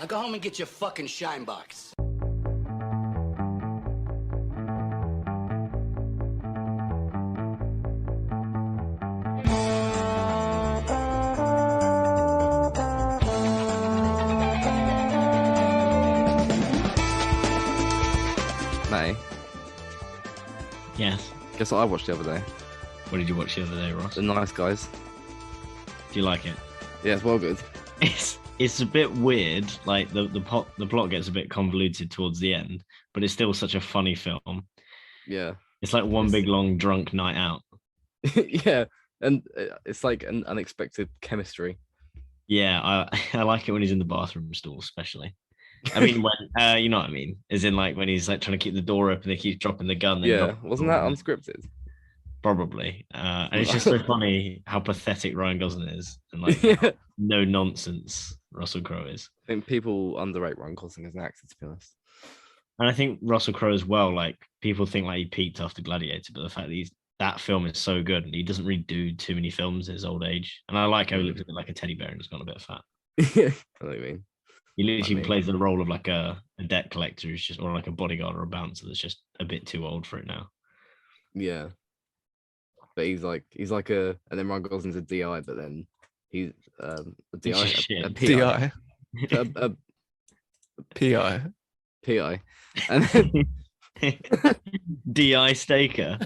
Now go home and get your fucking shine box. May, Yes. guess what I watched the other day? What did you watch the other day, Ross? The Nice Guys. Do you like it? Yeah, it's well good. It's a bit weird. Like the plot gets a bit convoluted towards the end, but it's still such a funny film. Yeah. It's like one big long drunk night out. Yeah, and it's like an unexpected chemistry. Yeah, I like it when he's in the bathroom stall, especially. I mean, when you know what I mean, as in like when he's like trying to keep the door open, they keep dropping the gun. Yeah, wasn't that unscripted? Probably. And it's just so funny how pathetic Ryan Gosling is, and like Yeah. no nonsense Russell Crowe is. I think people underrate Ryan Gosling as an actor, to be honest. And I think Russell Crowe as well. Like people think like he peaked after Gladiator, but the fact that that film is so good, and he doesn't really do too many films at his old age. And I like how he looks a bit like a teddy bear and has gone a bit fat. Yeah, I know what you mean. He literally plays the role of like a debt collector who's just, or like a bodyguard or a bouncer that's just a bit too old for it now. Yeah, but he's like and then Ryan Gosling's a DI, but then he's a DI, Shit. a PI, a PI. PI, and then DI Staker.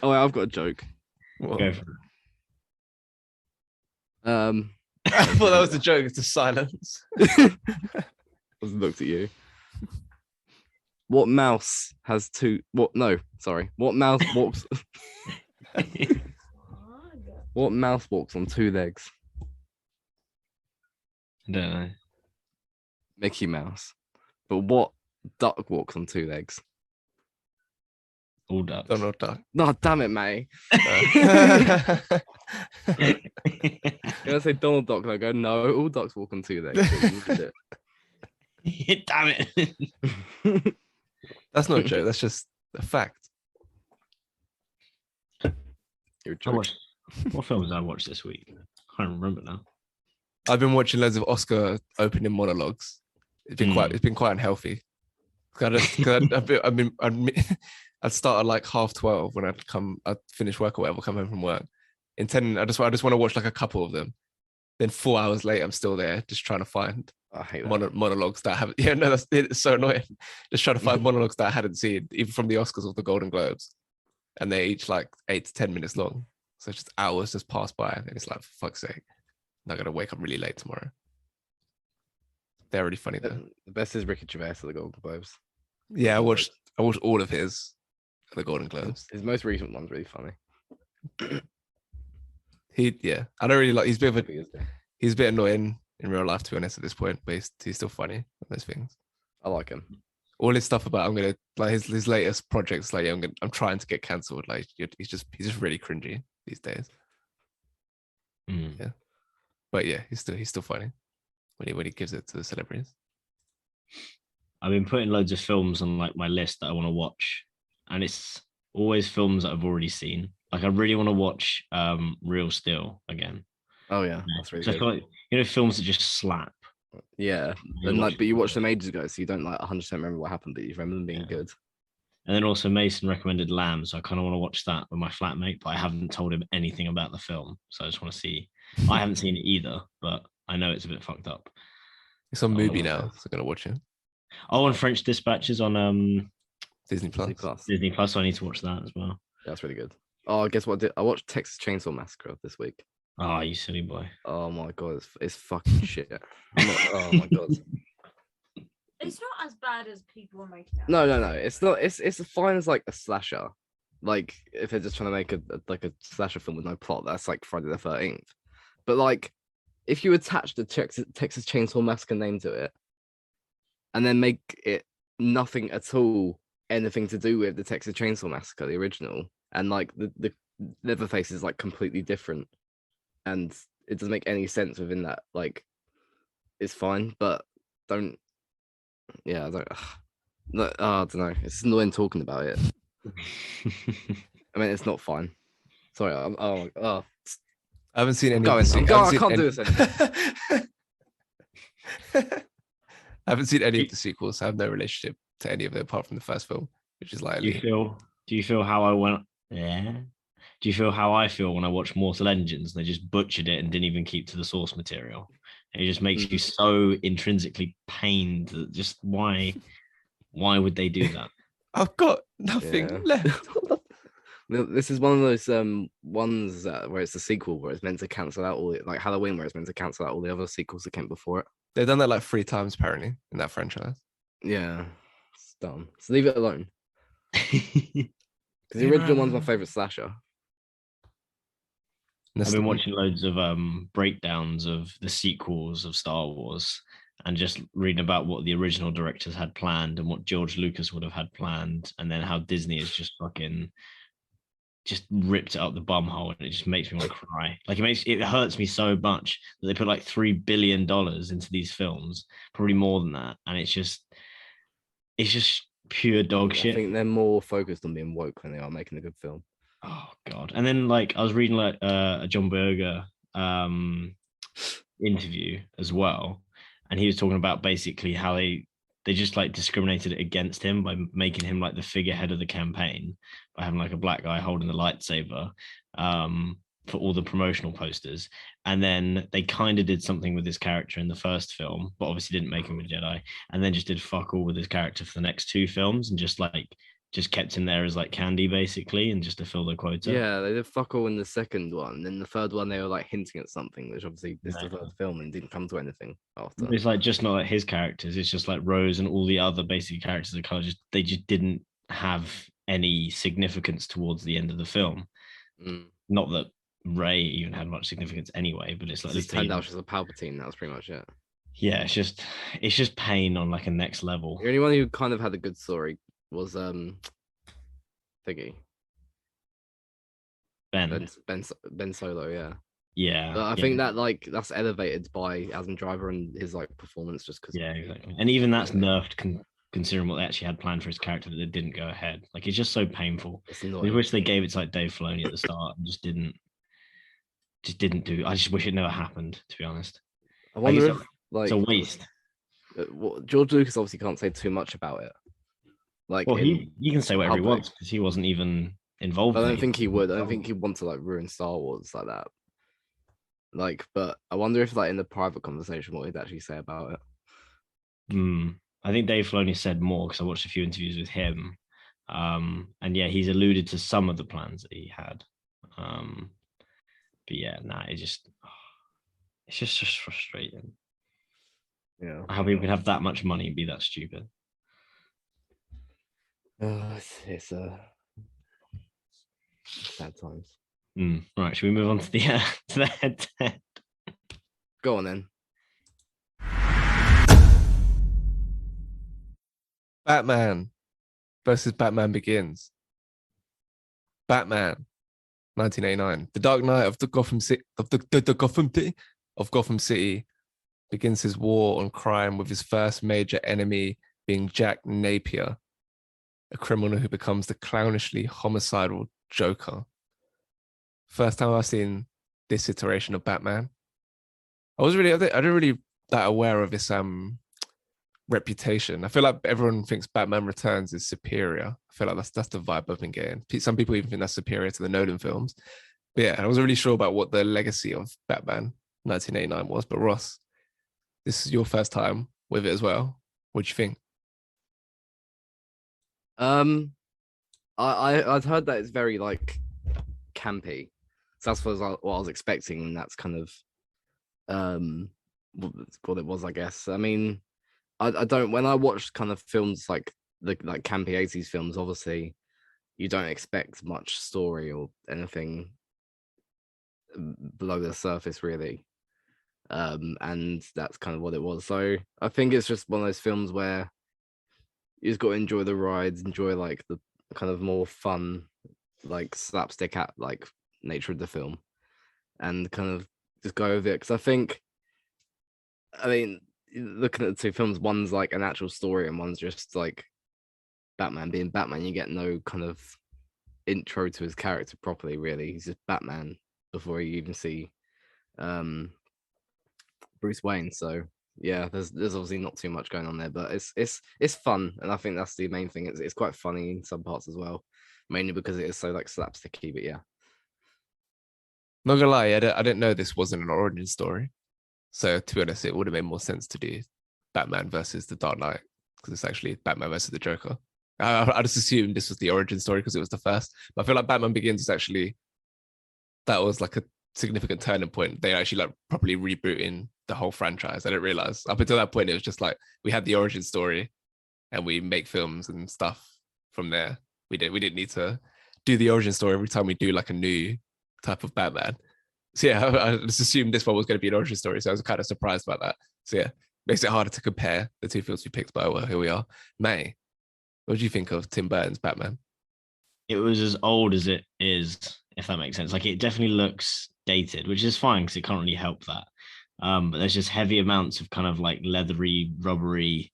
oh, wait, I've got a joke. What? Go for it. I thought that was a joke. It's a silence. I was looked at you. What mouse has two? What? No, sorry. What mouse walks? What mouse walks on two legs? I don't know. Mickey Mouse. But what duck walks on two legs? All ducks. Donald Duck. No, damn it, mate. You're gonna say Donald Duck, and I go, no, all ducks walk on two legs. Damn it. That's not a joke. That's just a fact. You're a joke. What films did I watch this week? I can't remember now. I've been watching loads of Oscar opening monologues. It's been quite unhealthy. I'd start at like 12:30 when I'd finish work or whatever, come home from work. Intending, I just want to watch like a couple of them. Then 4 hours later, I'm still there, just trying to find I hate that. monologues that I haven't. Yeah, no, it's so annoying. Just trying to find monologues that I hadn't seen, even from the Oscars or the Golden Globes, and they're each like 8 to 10 minutes long. So just hours just pass by, and it's like, for fuck's sake, I'm not gonna wake up really late tomorrow. They're really funny though. The best is Ricky Gervais at the Golden Globes. Yeah, I watched all of his at the Golden Globes. His most recent one's really funny. I don't really like. He's a bit annoying in real life, to be honest, at this point, but he's still funny on those things. I like him. All his stuff about his latest projects, like I'm trying to get cancelled. Like he's just really cringy these days. Yeah, but yeah, he's still funny when he gives it to the celebrities. I've been putting loads of films on like my list that I want to watch, and it's always films that I've already seen. Like I really want to watch Real Steel again. Oh yeah, that's really So I good. feel like, films that just slap. Yeah, and but you watched them ages ago, so you don't like 100% remember what happened, but you remember them being good. And then also Mason recommended Lamb, so I kind of want to watch that with my flatmate, but I haven't told him anything about the film, so I just want to see. I haven't seen it either, but I know it's a bit fucked up. It's on movie now, so I'm gonna watch it. Oh, and French Dispatches on Disney Plus. Disney Plus, so I need to watch that as well. Yeah, that's really good. Oh, guess what? I watched Texas Chainsaw Massacre this week. Oh, you silly boy. Oh my god, it's fucking shit. Oh my god. It's not as bad as people are making out. No. It's not. It's as fine as like a slasher. Like if they're just trying to make a slasher film with no plot, that's like Friday the 13th. But like, if you attach the Texas Chainsaw Massacre name to it, and then make it nothing at all, anything to do with the Texas Chainsaw Massacre, the original, and like the Leatherface is like completely different, and it doesn't make any sense within that. Like, it's fine, but don't. Yeah, I don't. No, I don't know. It's annoying talking about it. I mean, it's not fine. Sorry. I haven't seen any. I can't do this anymore. I haven't seen any of the sequels. I have no relationship to any of them apart from the first film, which is like Do you feel how I went? Yeah. Do you feel how I feel when I watch Mortal Engines? They just butchered it and didn't even keep to the source material. It just makes you so intrinsically pained that just why would they do that? I've got nothing Yeah. left. This is one of those ones where it's a sequel where it's meant to cancel out all like Halloween, where it's meant to cancel out all the other sequels that came before it. They've done that like 3 times apparently in that franchise. Yeah, it's dumb. So leave it alone. Because the original one's my favorite slasher. I've been watching loads of breakdowns of the sequels of Star Wars and just reading about what the original directors had planned and what George Lucas would have had planned, and then how Disney is just fucking just ripped it up the bum hole, and it just makes me want to cry. Like it hurts me so much that they put like $3 billion into these films, probably more than that, and it's just pure dog shit. I think they're more focused on being woke than they are making a good film. Oh god. And then like I was reading like a John Berger interview as well, and he was talking about basically how they just like discriminated against him by making him like the figurehead of the campaign by having like a black guy holding the lightsaber for all the promotional posters. And then they kind of did something with his character in the first film, but obviously didn't make him a Jedi, and then just did fuck all with his character for the next 2 films and just kept him there as like candy basically, and just to fill the quota. Yeah, they did fuck all in the second one. Then the third one, they were like hinting at something, which obviously is the third film and didn't come to anything after. It's like just not like his characters. It's just like Rose and all the other basic characters of color. They just didn't have any significance towards the end of the film. Not that Ray even had much significance anyway, but it's like it turned out she's a Palpatine. That was pretty much it. Yeah, it's just pain on like a next level. The only one who kind of had a good story was Thingy. Ben Solo, yeah. Yeah. But I think that like that's elevated by Adam Driver and his like performance just because. Yeah, exactly. And even that's nerfed considering what they actually had planned for his character that it didn't go ahead. Like it's just so painful. I wish they gave it to like Dave Filoni at the start and just didn't do. I just wish it never happened, to be honest. I wonder if like it's a waste. George Lucas obviously can't say too much about it. Like, well, he can say whatever he wants because he wasn't even involved. I don't think he would. I don't think he'd want to like ruin Star Wars like that. Like, but I wonder if like in the private conversation what he'd actually say about it. I think Dave Filoni said more because I watched a few interviews with him. And yeah, he's alluded to some of the plans that he had. But yeah, it's just frustrating. Yeah. How people can have that much money and be that stupid. It's sad times. Right, should we move on to the head-to-head? Go on then. Batman versus Batman Begins. Batman, 1989. The Dark Knight of the Gotham City of Gotham City begins his war on crime with his first major enemy being Jack Napier, a criminal who becomes the clownishly homicidal Joker. First time I've seen this iteration of Batman. I didn't really that aware of his reputation. I feel like everyone thinks Batman Returns is superior. I feel like that's the vibe I've been getting. Some people even think that's superior to the Nolan films. But yeah, I wasn't really sure about what the legacy of Batman 1989 was. But Ross, this is your first time with it as well. What do you think? I'd heard that it's very like campy. So that's what I was expecting, and that's kind of what it was, I guess. I mean, I don't, when I watch kind of films like the campy 80s films, obviously you don't expect much story or anything below the surface really. And that's kind of what it was. So I think it's just one of those films where you just got to enjoy the rides, enjoy like the kind of more fun, like slapstick at like nature of the film, and kind of just go over it. Because I mean, looking at the two films, one's like an actual story and one's just like Batman being Batman. You get no kind of intro to his character properly, really. He's just Batman before you even see Bruce Wayne. So yeah, there's obviously not too much going on there, but it's fun, and I think that's the main thing. It's quite funny in some parts as well, mainly because it is so like slapsticky. But yeah, Not gonna lie, I didn't know this wasn't an origin story. So to be honest, it would have made more sense to do Batman versus the Dark Knight because it's actually Batman versus the Joker. I just assumed this was the origin story because it was the first. But I feel like Batman Begins is actually that was like a significant turning point. They actually like properly rebooting the whole franchise. I didn't realize up until that point it was just like we had the origin story and we make films and stuff from there. We didn't need to do the origin story every time we do like a new type of Batman. So yeah, I just assumed this one was going to be an origin story. So I was kind of surprised about that. So yeah, makes it harder to compare the two films we picked, but well, here we are. May, what do you think of Tim Burton's Batman? It was as old as it is, if that makes sense. Like it definitely looks dated, which is fine because it can't really help that. But there's just heavy amounts of kind of like leathery, rubbery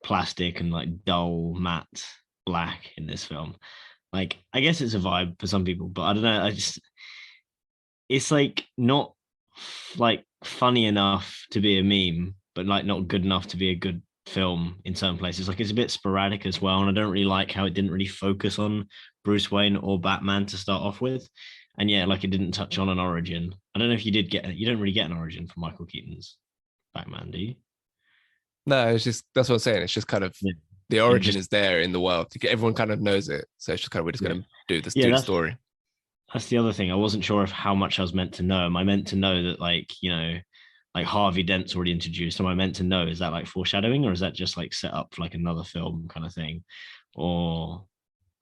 plastic and like dull matte black in this film. Like I guess it's a vibe for some people, but I don't know. It's like not like funny enough to be a meme, but like not good enough to be a good film in certain places. Like it's a bit sporadic as well, and I don't really like how it didn't really focus on Bruce Wayne or Batman to start off with. And yeah, like it didn't touch on an origin. I don't know if you did get you don't really get an origin for Michael Keaton's Batman, do you? No, it's just that's what I'm saying. It's just kind of Yeah. the origin is there in the world. Everyone kind of knows it, so it's just kind of we're just going to do this Yeah, do the that's story. that's the other thing. I wasn't sure of how much I was meant to know. Am I meant to know that like, like Harvey Dent's already introduced? Am I meant to know? Is that like foreshadowing or is that just like set up for like another film kind of thing? Or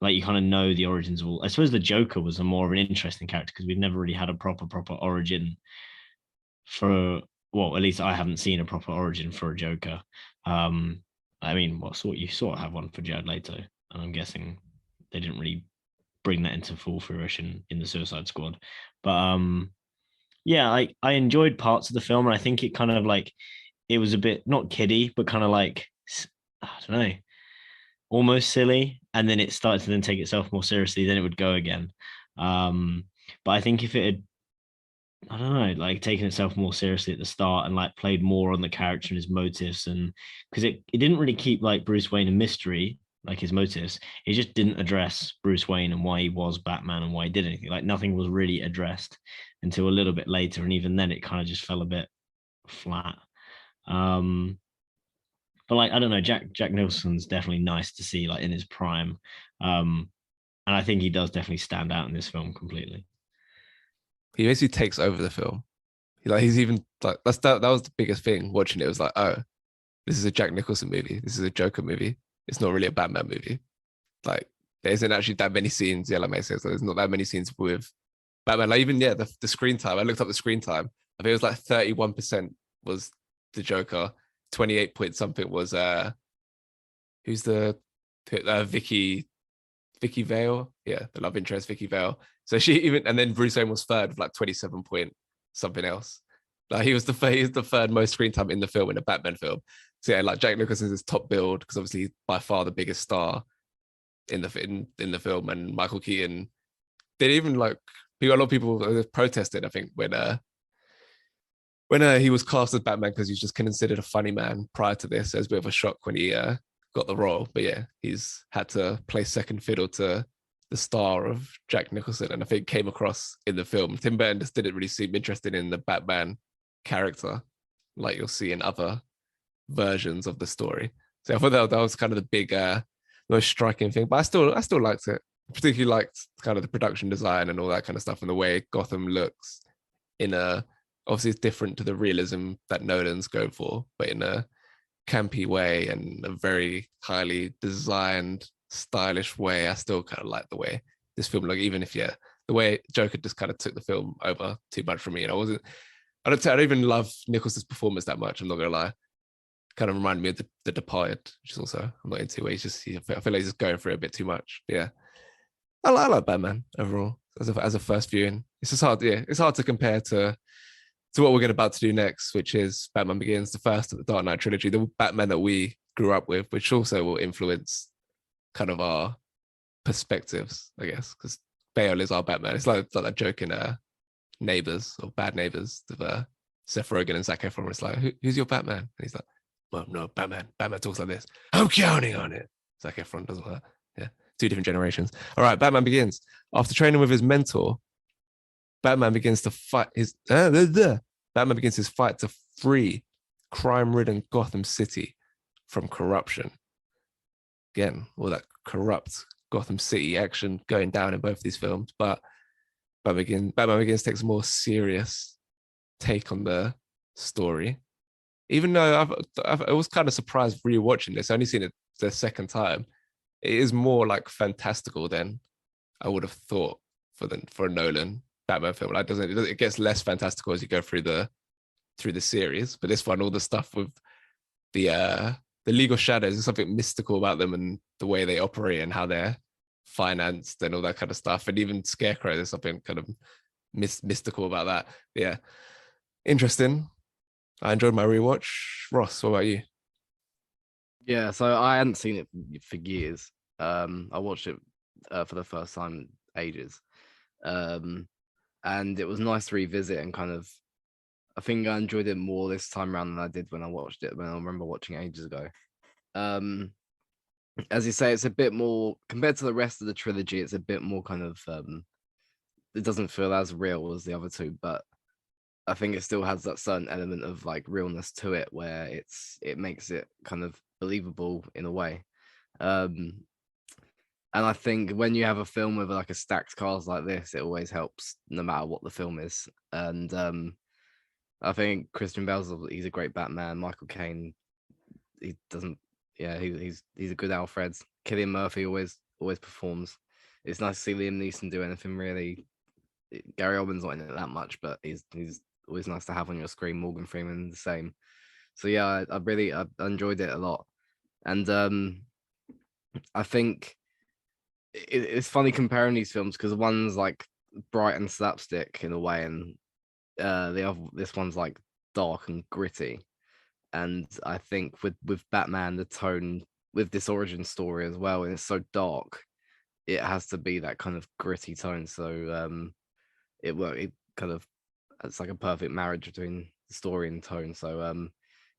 like you kind of know the origins of all. I suppose the Joker was a more of an interesting character because we've never really had a proper origin for well, at least I haven't seen a proper origin for a Joker. I mean, what sort you sort of have one for Jared Leto, and I'm guessing they didn't really bring that into full fruition in the Suicide Squad. But yeah, I enjoyed parts of the film, and I think it kind of like it was a bit not kiddie, but kind of like I don't know, almost silly, and then it started to then take itself more seriously. Then it would go again. But I think if it had I don't know, like taking itself more seriously at the start and like played more on the character and his motives, and because it didn't really keep like Bruce Wayne a mystery, like his motives. It just didn't address Bruce Wayne and why he was Batman and why he did anything. Like nothing was really addressed until a little bit later, and even then it kind of just fell a bit flat. But like I don't know, Jack Nicholson's definitely nice to see like in his prime, and I think he does definitely stand out in this film completely. He basically takes over the film. He's even like that was the biggest thing watching it. It was like, oh, this is a Jack Nicholson movie. This is a Joker movie. It's not really a Batman movie. Like there isn't actually that many scenes. Yeah, like May says, there's not that many scenes with Batman. Like even the screen time. I looked up the screen time. I think it was like 31% was the Joker. 28 point something was who's the Vicky Vale? Yeah, the love interest Vicky Vale. So she even and then Bruce Wayne was third with like 27 point something else. Like he was the third most screen time in the film in a Batman film. So yeah, like Jack Nicholson is top build because obviously he's by far the biggest star in the film, and Michael Keaton. They even like a lot of people protested. I think when he was cast as Batman because he's just considered a funny man prior to this. It was a bit of a shock when he got the role, but yeah, he's had to play second fiddle to the star of Jack Nicholson, and I think came across in the film. Tim Burton just didn't really seem interested in the Batman character like you'll see in other versions of the story. So I thought that was kind of the big, most striking thing. But I still liked it. Particularly liked kind of the production design and all that kind of stuff, and the way Gotham looks in a obviously it's different to the realism that Nolan's going for, but in a campy way and a very highly designed, stylish way. I still kind of like the way this film looked, even if the way Joker just kind of took the film over too much for me. And I don't even love Nicholson's performance that much. I'm not gonna lie. Kind of reminded me of the Departed, which is also I'm not into. Where I feel like he's just going for it a bit too much. But yeah, I like Batman overall as a first viewing. It's just hard. Yeah, it's hard to compare to what we're about to do next, which is Batman Begins, the first of the Dark Knight trilogy, the Batman that we grew up with, which also will influence kind of our perspectives, I guess, because Bale is our Batman. It's like that joke in Neighbours or Bad Neighbours, the Seth Rogen and Zac Efron. It's like, who's your Batman? And he's like, well, no, Batman. Batman talks like this. I'm counting on it. Zac Efron does all that. Yeah, 2 different generations. All right, Batman Begins. After training with his mentor, Batman begins to fight his Batman begins his fight to free crime-ridden Gotham City from corruption. Again, all that corrupt Gotham City action going down in both these films, but Batman Begins takes a more serious take on the story. Even though I was kind of surprised rewatching this, I only seen it the second time. It is more like fantastical than I would have thought for a Nolan Batman film. Like it gets less fantastical as you go through the series. But this one, all the stuff with the legal shadows, there's something mystical about them and the way they operate and how they're financed and all that kind of stuff. And even Scarecrow, there's something kind of mystical about that. Yeah, interesting. I enjoyed my rewatch. Ross, what about you? Yeah, so I hadn't seen it for years. I watched it for the first time in ages. And it was nice to revisit and kind of, I think I enjoyed it more this time around than I did when I watched it, when I remember watching it ages ago. As you say, it's a bit more, compared to the rest of the trilogy, it's a bit more kind of, it doesn't feel as real as the other two, but I think it still has that certain element of like realness to it where it makes it kind of believable in a way. And I think when you have a film with like a stacked cast like this, it always helps no matter what the film is. And I think Christian Bale's he's a great Batman. Michael Caine, he doesn't, yeah, he's a good Alfred. Cillian Murphy always performs. It's nice to see Liam Neeson do anything really. Gary Oldman's not in it that much, but he's always nice to have on your screen. Morgan Freeman the same. So yeah, I enjoyed it a lot. And I think it's funny comparing these films because one's like bright and slapstick in a way, and this one's like dark and gritty. And I think with Batman, the tone with this origin story as well, and it's so dark, it has to be that kind of gritty tone. So it kind of, it's like a perfect marriage between the story and tone. So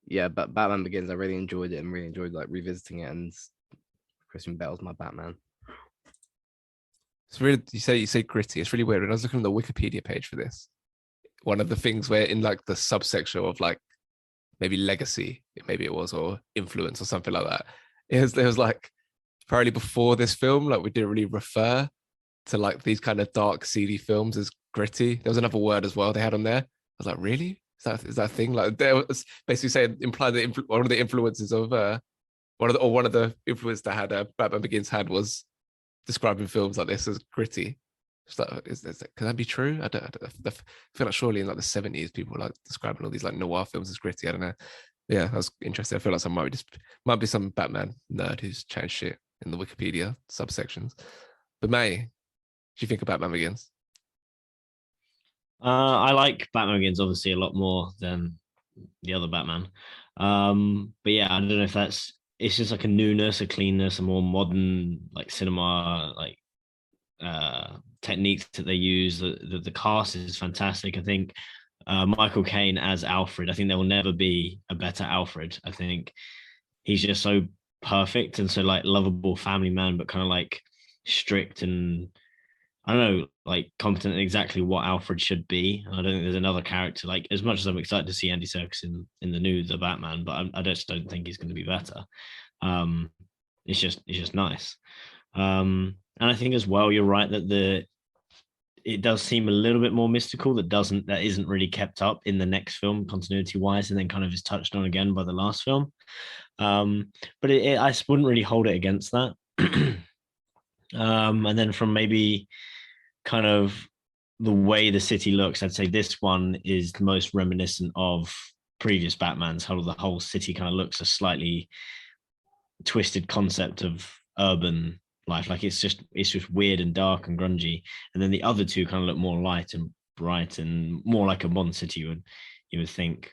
yeah, but Batman Begins, I really enjoyed it and really enjoyed like revisiting it, and Christian Bale's my Batman. It's really, you say gritty. It's really weird. When I was looking at the Wikipedia page for this, one of the things where in like the subsection of like maybe legacy, maybe it was, or influence or something like that, it was like apparently before this film, like we didn't really refer to like these kind of dark, seedy films as gritty. There was another word as well they had on there. I was like, really? Is that a thing? Like there was basically saying implied that one of the influences of one of the influences that had Batman Begins had was describing films like this as gritty. Can that be true? I feel like surely in like the 70s people were like describing all these like noir films as gritty. I don't know. Yeah, that's interesting. I feel like some might be some Batman nerd who's changed shit in the Wikipedia subsections. But May, do you think of Batman Begins? I like Batman Begins obviously a lot more than the other Batman. But yeah, I don't know if it's just like a newness, a cleanness, a more modern like cinema like techniques that they use. The cast is fantastic. I think Michael Caine as Alfred, I think there will never be a better Alfred. I think he's just so perfect and so like lovable family man, but kind of like strict and I don't know, like competent in exactly what Alfred should be. I don't think there's another character, like as much as I'm excited to see Andy Serkis in the new The Batman, but I just don't think he's going to be better. It's just nice. And I think as well, you're right that it does seem a little bit more mystical that isn't really kept up in the next film continuity wise, and then kind of is touched on again by the last film. But I wouldn't really hold it against that. And then from maybe kind of the way the city looks, I'd say this one is the most reminiscent of previous Batmans. How the whole city kind of looks a slightly twisted concept of urban life. Like it's just weird and dark and grungy. And then the other two kind of look more light and bright and more like a modern city you would think.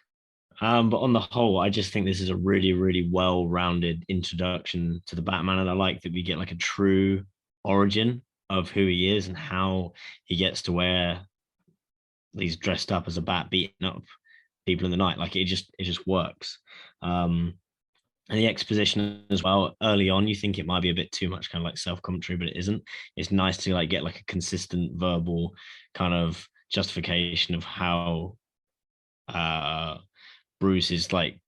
But on the whole, I just think this is a really, really well-rounded introduction to the Batman. And I like that we get like a true origin of who he is and how he gets to where he's dressed up as a bat, beaten up people in the night. Like it just works. And the exposition as well, early on you think it might be a bit too much kind of like self-commentary, but it isn't. It's nice to like get like a consistent verbal kind of justification of how Bruce is like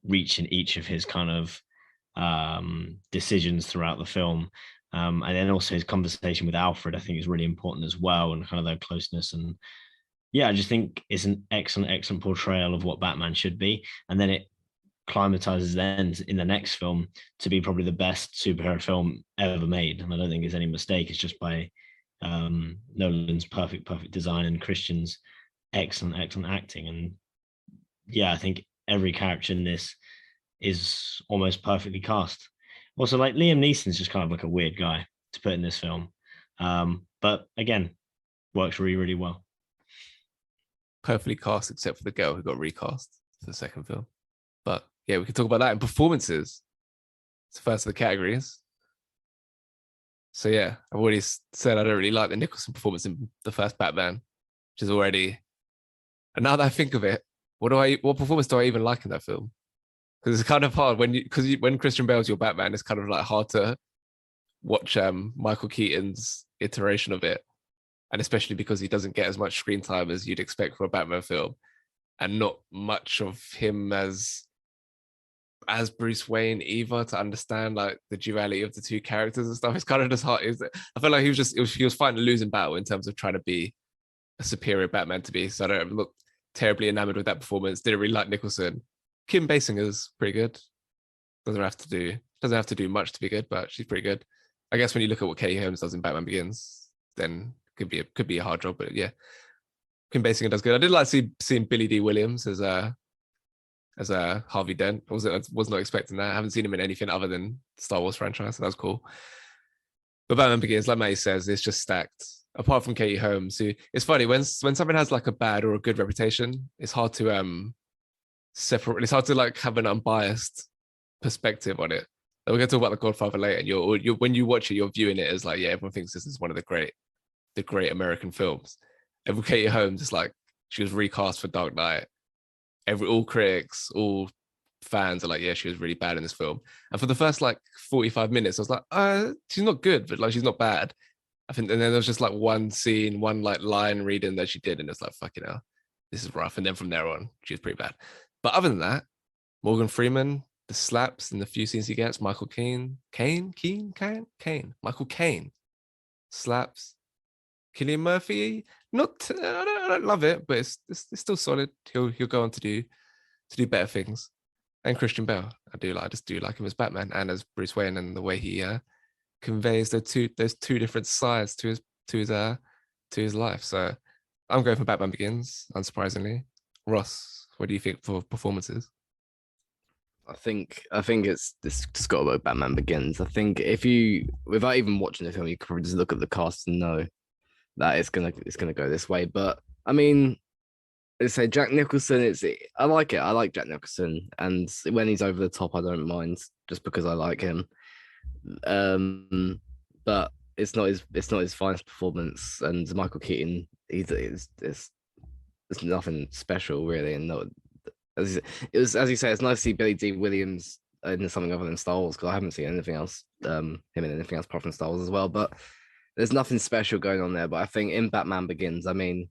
reaching each of his kind of decisions throughout the film. And then also his conversation with Alfred, I think, is really important as well, and kind of their closeness. And yeah, I just think it's an excellent portrayal of what Batman should be. And then it climatizes then in the next film to be probably the best superhero film ever made. And I don't think it's any mistake. It's just by Nolan's perfect design and Christian's excellent acting. And yeah, I think every character in this is almost perfectly cast. Also, like Liam Neeson's just kind of like a weird guy to put in this film. But again, works really well. Perfectly cast except for the girl who got recast for the second film. But yeah, we can talk about that in performances. It's the first of the categories. So yeah, I've already said I don't really like the Nicholson performance in the first Batman, which is already. And now that I think of it, what performance do I even like in that film? Because it's kind of hard when Christian Bale's your Batman, it's kind of like hard to watch Michael Keaton's iteration of it, and especially because he doesn't get as much screen time as you'd expect for a Batman film, and not much of him as Bruce Wayne either, to understand like the duality of the two characters and stuff. It's kind of just hard. I felt like he was fighting a losing battle in terms of trying to be a superior Batman to be. So I don't look terribly enamored with that performance. Didn't really like Nicholson. Kim Basinger's pretty good. Doesn't have to do much to be good, but she's pretty good. I guess when you look at what Katie Holmes does in Batman Begins, then could be a hard job. But yeah, Kim Basinger does good. I did like seeing Billy D. Williams as a Harvey Dent. I was not expecting that. I haven't seen him in anything other than Star Wars franchise, so that was cool. But Batman Begins, like Matty says, it's just stacked. Apart from Katie Holmes, who it's funny when something has like a bad or a good reputation, it's hard to separate. It's hard to like have an unbiased perspective on it. We're going to talk about The Godfather later. And you're when you watch it, you're viewing it as like, yeah, everyone thinks this is one of the great American films. And with Katie Holmes, it's like she was recast for Dark Knight. All critics, all fans are like, yeah, she was really bad in this film. And for the first like 45 minutes, I was like, she's not good, but like she's not bad. I think, and then there was just like one scene, one like line reading that she did, and it's like, fucking hell, this is rough. And then from there on, she was pretty bad. But other than that, Morgan Freeman, the slaps and the few scenes he gets, Michael Caine, Michael Caine, slaps. Cillian Murphy, I don't love it, but it's still solid. He'll go on to do better things. And Christian Bale, I just do like him as Batman and as Bruce Wayne, and the way he conveys those two different sides to his life. So I'm going for Batman Begins, unsurprisingly. Ross, what do you think for performances? I think it's just got to go Batman Begins. I think if you, without even watching the film, you could probably just look at the cast and know that it's gonna go this way. But I mean, let's say Jack Nicholson. I like it. I like Jack Nicholson, and when he's over the top, I don't mind just because I like him. But it's not his finest performance. And Michael Keaton, it's nothing special really, and not. As you say, it's nice to see Billy D. Williams in something other than Star Wars, because I haven't seen anything else, him in anything else apart from Star Wars as well. But there's nothing special going on there. But I think in Batman Begins, I mean,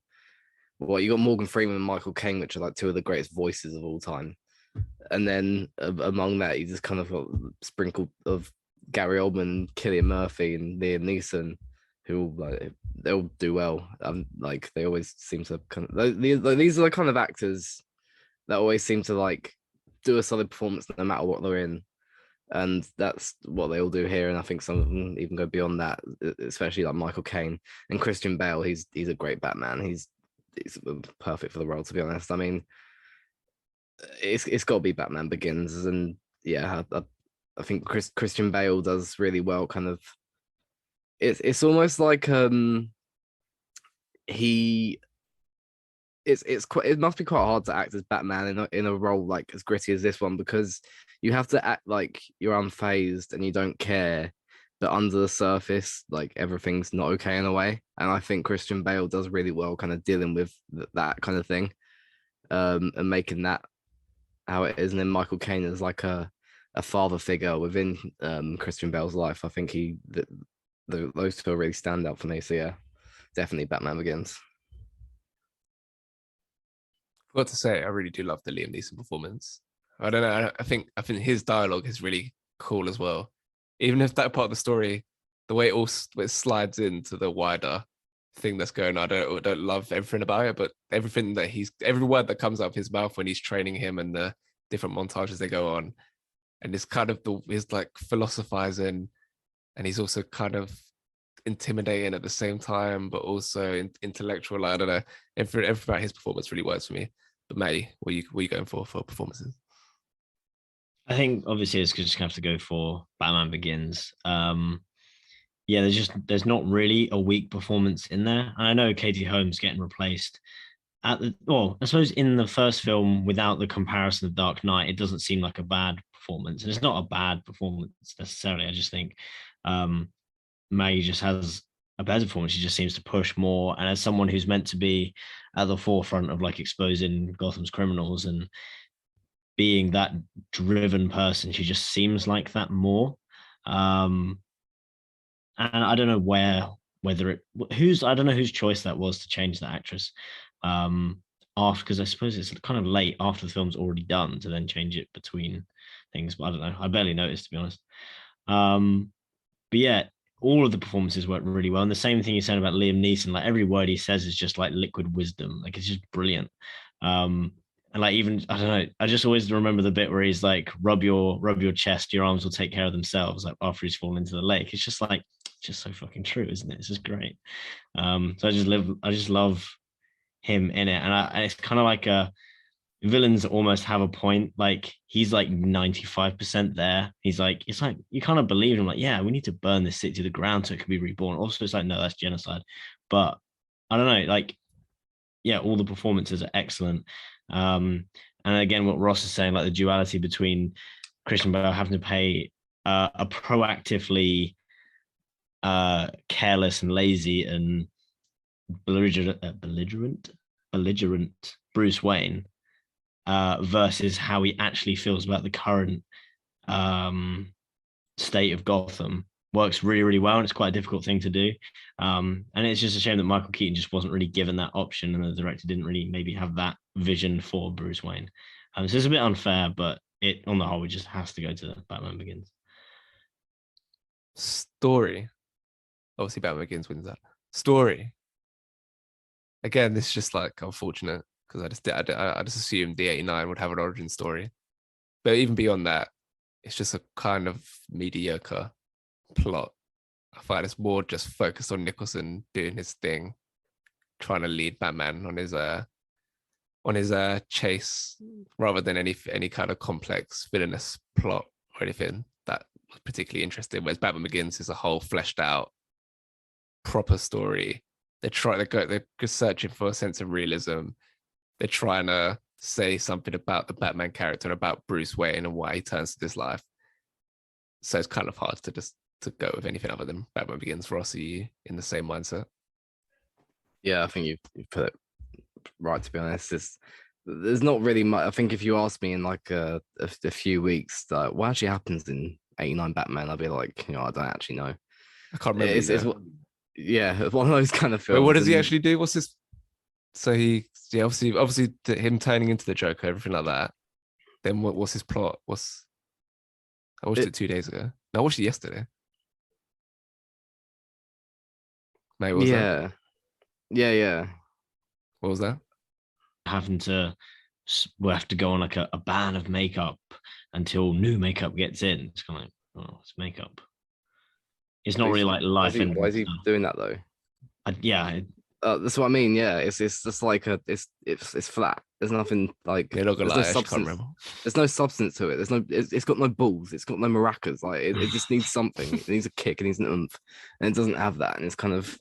you got Morgan Freeman and Michael Caine, which are like two of the greatest voices of all time. And then among that, you just kind of got sprinkled of Gary Oldman, Cillian Murphy, and Liam Neeson, who they'll do well. Like they always seem to kind of these are the kind of actors that always seem to like do a solid performance no matter what they're in, and that's what they all do here. And I think some of them even go beyond that, especially like Michael Caine and Christian Bale. He's a great Batman. He's perfect for the role, to be honest. I mean, it's got to be Batman Begins, and yeah, I think Christian Bale does really well. Kind of, it's almost like it must be quite hard to act as Batman in a role like as gritty as this one, because you have to act like you're unfazed and you don't care, but under the surface, like everything's not okay in a way. And I think Christian Bale does really well kind of dealing with that kind of thing. and making that how it is. And then Michael Caine is like a father figure within Christian Bale's life. I think those two really stand out for me. So yeah, definitely Batman Begins. What to say, I really do love the Liam Neeson performance. I don't know. I think his dialogue is really cool as well. Even if that part of the story, the way it slides into the wider thing that's going on, I don't love everything about it, but every word that comes out of his mouth when he's training him and the different montages they go on, and it's kind of his like philosophizing, and he's also kind of intimidating at the same time, but also intellectual. I don't know. Everything about his performance really works for me. But Matty, what are you going for performances? I think obviously it's just gonna have to go for Batman Begins. Yeah, there's not really a weak performance in there. And I know Katie Holmes getting replaced I suppose in the first film, without the comparison of Dark Knight, it doesn't seem like a bad performance. And it's not a bad performance necessarily. I just think Maggie just has a better performance. She just seems to push more. And as someone who's meant to be at the forefront of like exposing Gotham's criminals and being that driven person, she just seems like that more. And I don't know I don't know whose choice that was to change the actress. After, because I suppose it's kind of late after the film's already done to then change it between things. But I don't know. I barely noticed, to be honest. But yeah, all of the performances worked really well. And the same thing you said about Liam Neeson, like every word he says is just like liquid wisdom. Like it's just brilliant. And like even I don't know, I just always remember the bit where he's like, rub your chest, your arms will take care of themselves, like after he's fallen into the lake. It's just like just so fucking true, isn't it? It's just great. So I just love him in it. And it's kind of like villains almost have a point. Like he's like 95% there. He's like, it's like you kind of believe him, like, yeah, we need to burn this city to the ground so it can be reborn. Also, it's like, no, that's genocide. But I don't know, like, yeah, all the performances are excellent. And again, what Ross is saying, like the duality between Christian Bale having to play a proactively careless and lazy and belligerent Bruce Wayne versus how he actually feels about the current state of Gotham works really, really well. And it's quite a difficult thing to do. And it's just a shame that Michael Keaton just wasn't really given that option and the director didn't really maybe have that vision for Bruce Wayne. So it's a bit unfair, but it on the whole, it just has to go to Batman Begins. Story. Obviously, Batman Begins wins that. Story. Again, this is just like unfortunate because I just assumed the 89 would have an origin story. But even beyond that, it's just a kind of mediocre plot. I find it's more just focused on Nicholson doing his thing, trying to lead Batman on his chase, rather than any kind of complex villainous plot or anything that was particularly interesting. Whereas Batman Begins is a whole fleshed out, proper story. They're searching for a sense of realism. They're trying to say something about the Batman character and about Bruce Wayne and why he turns to this life. So it's kind of hard to go with anything other than Batman Begins. Ross, are you in the same mindset? Yeah, I think you've put it right, to be honest. There's not really much. I think if you ask me in like a few weeks, what actually happens in 89 Batman, I'll be like, I don't actually know. I can't remember. It's one of those kind of films. Wait, what does he actually do? What's this? So obviously him turning into the Joker, everything like that. Then what's his plot? I watched it 2 days ago. No, I watched it yesterday. Mate, what was that? Yeah. What was that? We'll have to go on like a ban of makeup until new makeup gets in. It's kind of like, oh, it's makeup. It's not really like life. Why is he doing that though? That's what I mean. Yeah, it's just like it's flat. There's nothing like. You're not gonna lie, no substance. There's no substance to it. It's got no balls. It's got no maracas. Like it just needs something. It needs a kick. It needs an oomph, and it doesn't have that. And it's kind of.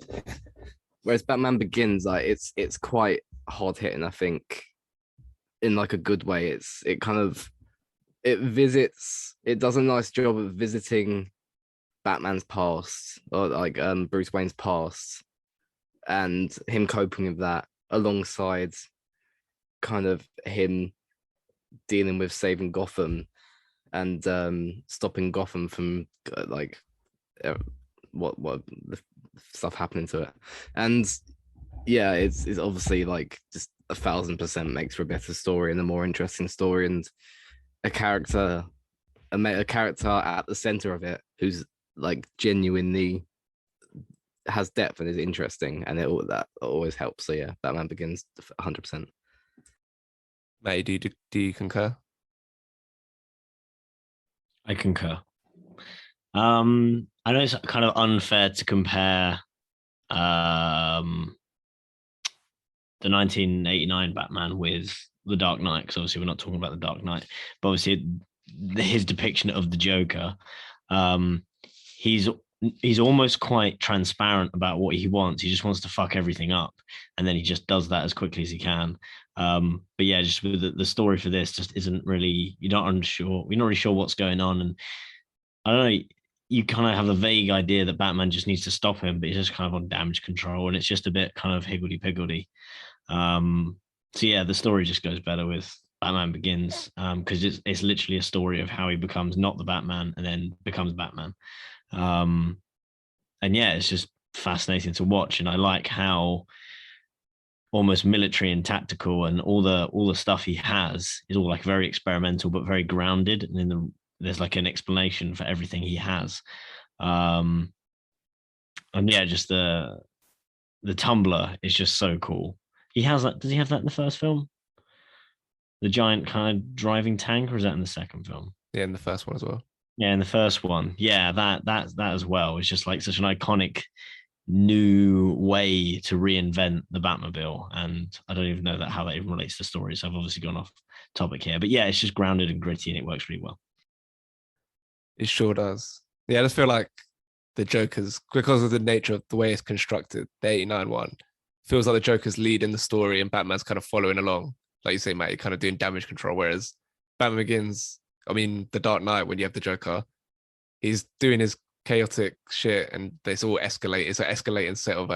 Whereas Batman Begins, like it's quite hard hitting. I think, in like a good way. It does a nice job of visiting Batman's past, or like Bruce Wayne's past, and him coping with that alongside kind of him dealing with saving Gotham and stopping Gotham from like what the stuff happening to it. And yeah, it's obviously like just 1,000% makes for a better story and a more interesting story, and a character at the center of it who's like genuinely has depth and is interesting, and that always helps. So yeah, Batman Begins 100%. Matty, do you concur? I concur. I know it's kind of unfair to compare the 1989 Batman with the Dark Knight, because obviously we're not talking about the Dark Knight, but obviously his depiction of the Joker, he's almost quite transparent about what he wants. He just wants to fuck everything up, and then he just does that as quickly as he can. But yeah, just with the story for this just isn't really, you're not really sure what's going on, and I don't know. You kind of have a vague idea that Batman just needs to stop him, but he's just kind of on damage control, and it's just a bit kind of higgledy-piggledy. So yeah, the story just goes better with Batman Begins, because it's literally a story of how he becomes not the Batman and then becomes Batman. And yeah, it's just fascinating to watch, and I like how almost military and tactical, and all the stuff he has is all like very experimental but very grounded, and there's like an explanation for everything he has. And yeah, just the tumbler is just so cool. He has that. Does he have that in the first film? The giant kind of driving tank, or is that in the second film? Yeah, in the first one as well. Yeah, in the first one. Yeah, that as well. It's just like such an iconic new way to reinvent the Batmobile, and I don't even know how that even relates to story. So I've obviously gone off topic here, but yeah, it's just grounded and gritty, and it works really well. It sure does. Yeah, I just feel like the Joker's, because of the nature of the way it's constructed, the 89 one feels like the Joker's leading the story and Batman's kind of following along. Like you say, Matt, you're kind of doing damage control. Whereas Batman Begins, the Dark Knight, when you have the Joker, he's doing his chaotic shit, and it's all escalate. It's an escalating set of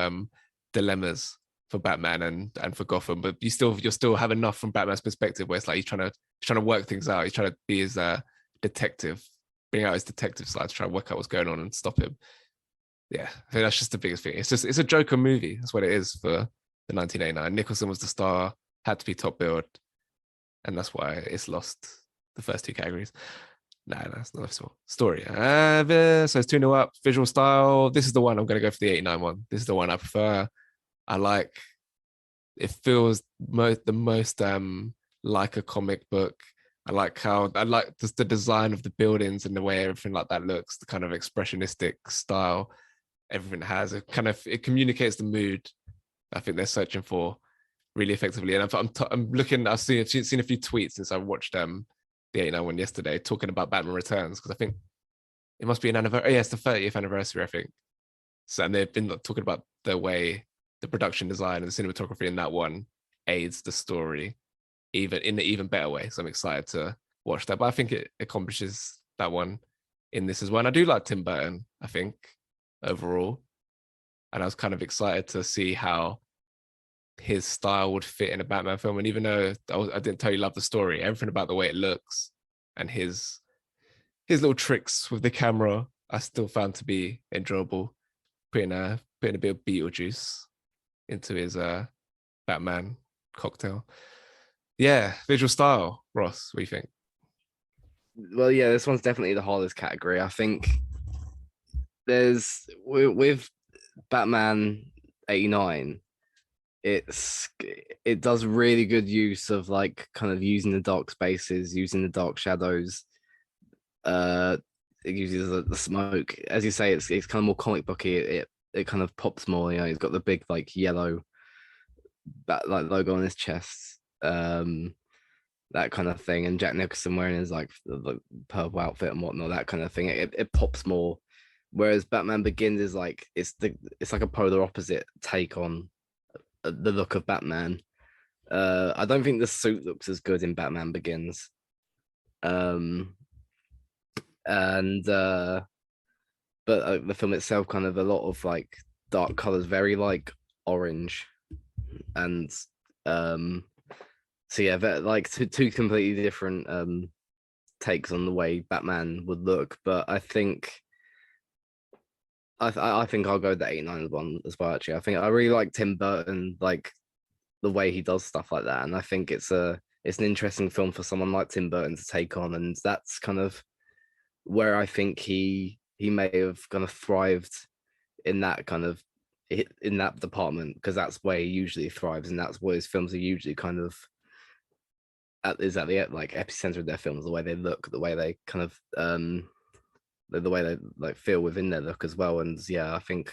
dilemmas for Batman and for Gotham. But you still have enough from Batman's perspective where it's like he's trying to work things out. He's trying to be his detective, bring out his detective side to try and work out what's going on and stop him. Yeah, I think that's just the biggest thing. It's a Joker movie. That's what it is for the 1989. Nicholson was the star, had to be top billed, and that's why it's lost the first two categories. No, that's not a story. So it's 2-0 up. Visual style. This is the one I'm going to go for, the 89 one. This is the one I prefer. I like. It feels the most like a comic book. I like just the design of the buildings and the way everything like that looks. The kind of expressionistic style everything has. It communicates the mood I think they're searching for really effectively. And I'm looking. I've seen a few tweets since I watched the 89 one yesterday, talking about Batman Returns, because I think it must be an anniversary. Yeah, it's the 30th anniversary, I think. So, and they've been talking about the way the production design and the cinematography in that one aids the story even in an even better way. So I'm excited to watch that. But I think it accomplishes that one in this as well. And I do like Tim Burton, I think, overall. And I was kind of excited to see how his style would fit in a Batman film. And even though I didn't totally love the story, everything about the way it looks and his little tricks with the camera, I still found to be enjoyable. Putting a bit of Beetlejuice into his Batman cocktail. Yeah, visual style. Ross, what do you think? Well, yeah, this one's definitely the hardest category. I think there's with Batman 89, it does really good use of like kind of using the dark spaces, using the dark shadows. It uses the smoke, as you say. It's kind of more comic booky. It kind of pops more. You know, he's got the big like yellow bat like logo on his chest, that kind of thing. And Jack Nicholson wearing his like the purple outfit and whatnot, that kind of thing. It pops more. Whereas Batman Begins is like it's like a polar opposite take on the look of Batman. I don't think the suit looks as good in Batman Begins. But the film itself, kind of a lot of like dark colors, very like orange, and So yeah, but like two completely different takes on the way Batman would look. But I think I think I'll go with the 89 one as well. Actually, I think I really like Tim Burton, like the way he does stuff like that, and I think it's an interesting film for someone like Tim Burton to take on, and that's kind of where I think he may have kind of thrived in that kind of in that department, because that's where he usually thrives, and that's where his films are usually kind of at the like epicenter of their films, the way they look, the way they kind of the way they like feel within their look as well. And yeah, I think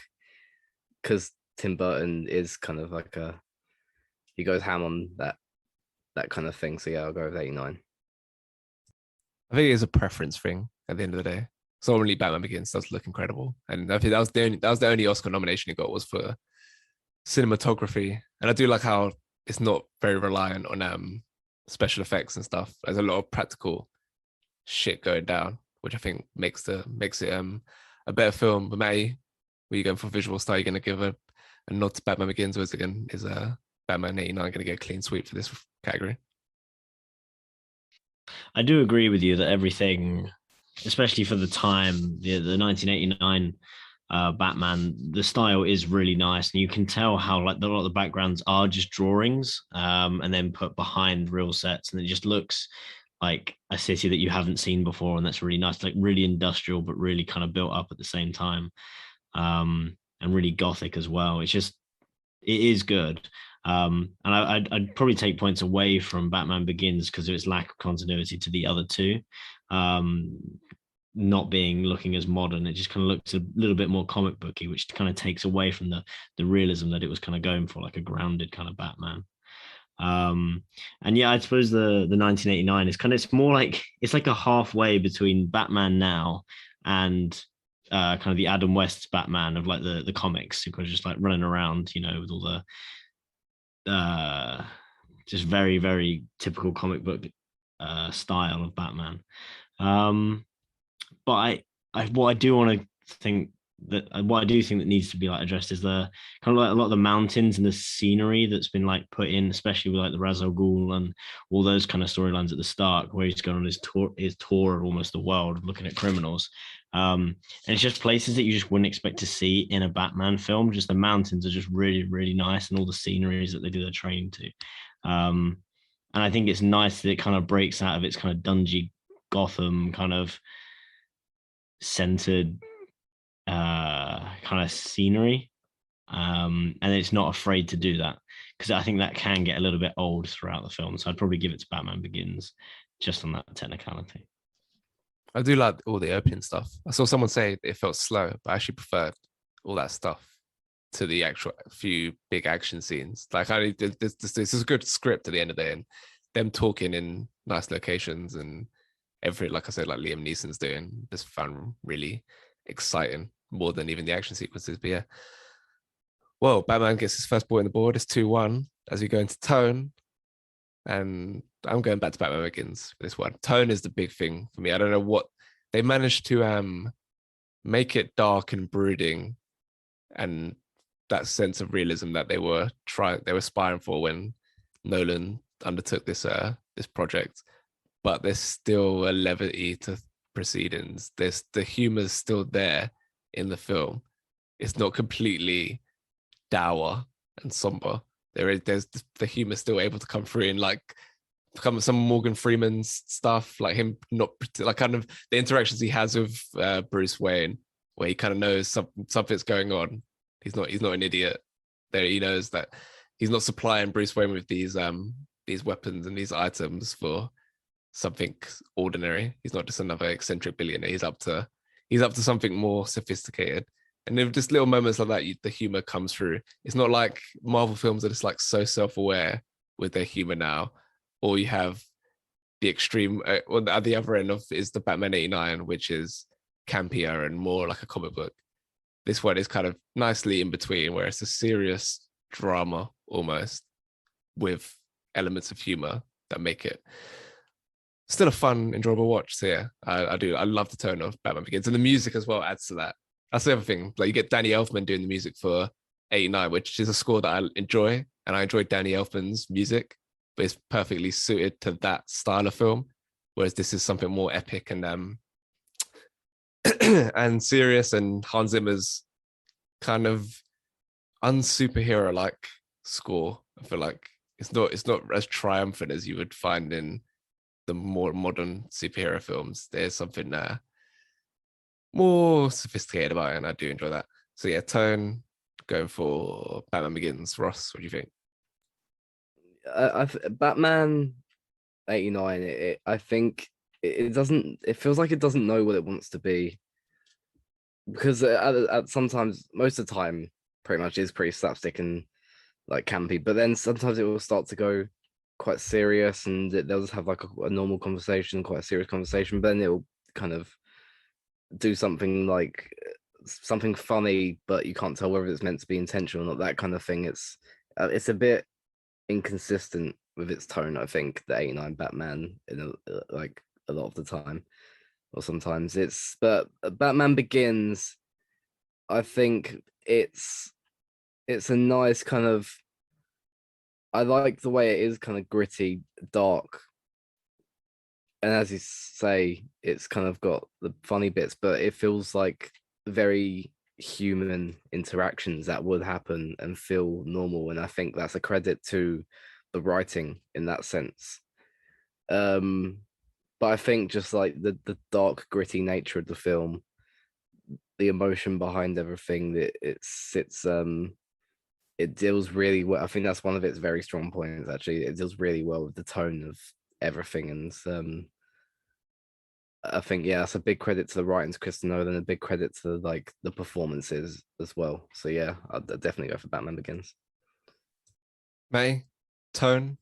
because Tim Burton is kind of like he goes ham on that kind of thing. So yeah, I'll go with 89. I think it's a preference thing at the end of the day. So only Batman Begins does look incredible, and I think that was the only Oscar nomination he got was for cinematography. And I do like how it's not very reliant on special effects and stuff. There's a lot of practical shit going down, which I think makes it a better film. But Matty, were you going for visual style? You're going to give a nod to Batman Begins, or is Batman 89 going to get a clean sweep for this category? I do agree with you that everything, especially for the time, the 1989 Batman, the style is really nice, and you can tell how like a lot of the backgrounds are just drawings, and then put behind real sets, and it just looks like a city that you haven't seen before, and that's really nice, like really industrial, but really kind of built up at the same time, and really gothic as well. It is good. And I'd probably take points away from Batman Begins because of its lack of continuity to the other two. Not looking as modern, it just kind of looks a little bit more comic booky, which kind of takes away from the realism that it was kind of going for, like a grounded kind of Batman. And yeah, I suppose the 1989 is it's more like it's like a halfway between Batman now and kind of the Adam West's Batman of like the comics, who was just like running around, with all the just very, very typical comic book style of Batman. But what I do think that needs to be like addressed is the kind of like a lot of the mountains and the scenery that's been like put in, especially with like the Ra's al Ghul and all those kind of storylines at the start, where he's going on his tour of almost the world looking at criminals. And it's just places that you just wouldn't expect to see in a Batman film. Just the mountains are just really, really nice, and all the sceneries that they do their training to. And I think it's nice that it kind of breaks out of its kind of dungy Gotham kind of centered kind of scenery, and it's not afraid to do that, because I think that can get a little bit old throughout the film. So I'd probably give it to Batman Begins just on that technicality. I do like all the opening stuff. I saw someone say it felt slow, but I actually preferred all that stuff to the actual few big action scenes. Like this is a good script at the end of the day, and them talking in nice locations and everything, like I said, like Liam Neeson's doing, just found really exciting, more than even the action sequences. But yeah, well, Batman gets his first point on the board. It's 2-1 as we go into tone, and I'm going back to Batman Begins for this one. Tone is the big thing for me. I don't know what they managed to make it dark and brooding, and that sense of realism that they were aspiring for when Nolan undertook this project. But there's still a levity to proceedings. The humor's still there in the film. It's not completely dour and somber. There's the humor still able to come through in like some Morgan Freeman's stuff, like him not like kind of the interactions he has with Bruce Wayne, where he kind of knows something's going on. He's not an idiot. There, he knows that he's not supplying Bruce Wayne with these weapons and these items for something ordinary. He's not just another eccentric billionaire. He's up to something more sophisticated. And if just little moments like that, the humor comes through. It's not like Marvel films that are just like so self-aware with their humor now, or you have the extreme. At the other end of is the Batman 89, which is campier and more like a comic book. This one is kind of nicely in between, where it's a serious drama almost with elements of humor that make it still a fun, enjoyable watch. So yeah, I love the tone of Batman Begins, and the music as well adds to that. That's the other thing. Like you get Danny Elfman doing the music for 89, which is a score that I enjoy, and I enjoy Danny Elfman's music. but it's perfectly suited to that style of film. Whereas this is something more epic and and serious, and Hans Zimmer's kind of unsuperhero like score. I feel like it's not as triumphant as you would find in the more modern superhero films. There's something more sophisticated about it, and I do enjoy that. So yeah, tone going for Batman Begins. Ross, what do you think? Batman 89. I think it doesn't. It feels like it doesn't know what it wants to be, because at sometimes, most of the time, pretty much is pretty slapstick and like campy. But then sometimes it will start to go quite serious, and they'll just have like a normal conversation, quite a serious conversation. But then it'll kind of do something like something funny, but you can't tell whether it's meant to be intentional or not. That kind of thing. It's a bit inconsistent with its tone. I think the 89 Batman like a lot of the time, or sometimes but Batman Begins, I think it's a nice kind of, I like the way it is kind of gritty, dark, and as you say, it's kind of got the funny bits, but it feels like very human interactions that would happen and feel normal. And I think that's a credit to the writing in that sense. But I think just like the dark, gritty nature of the film, the emotion behind everything, that it deals really well. I think that's one of its very strong points. Actually, it deals really well with the tone of everything, and I think, yeah, it's a big credit to the writing, to Kristen Nolan, a big credit to like the performances as well. So yeah, I'd definitely go for Batman Begins. May, tone.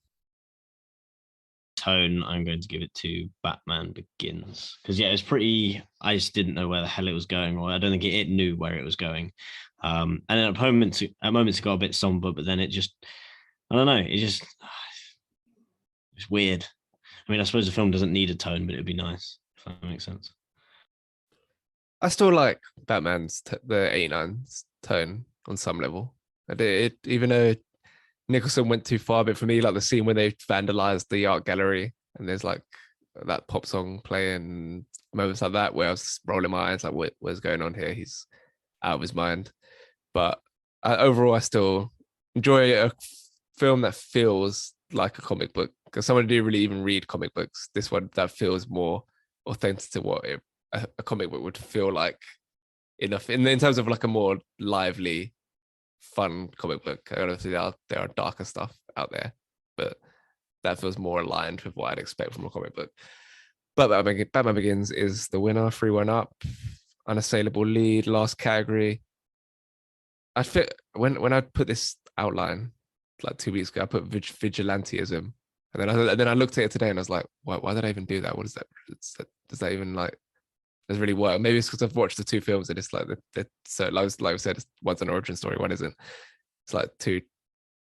Tone, I'm going to give it to Batman Begins, because yeah, it's pretty. I just didn't know where the hell it was going, or I don't think it knew where it was going. And then at moments it got a bit somber, but then it just, I don't know, it's weird. I mean, I suppose the film doesn't need a tone, but it'd be nice if that makes sense. I still like Batman's the 89's tone on some level. Even though Nicholson went too far, but for me, like the scene when they vandalized the art gallery and there's like that pop song playing, moments like that where I was rolling my eyes like, what's going on here? He's out of his mind. But overall, I still enjoy a film that feels like a comic book, because someone didn't really even read comic books. This one that feels more authentic to what a comic book would feel like, enough in terms of like a more lively, fun comic book. Obviously, there are darker stuff out there, but that feels more aligned with what I'd expect from a comic book. But Batman Begins is the winner, 3-1 up, unassailable lead, last category. I fit when I put this outline like 2 weeks ago, I put vigilantism, and then I looked at it today and I was like, why did I even do that? What is that? Does that even like, does really work? Maybe it's because I've watched the 2 films and it's like so like I said, one's an origin story, one isn't. It's like too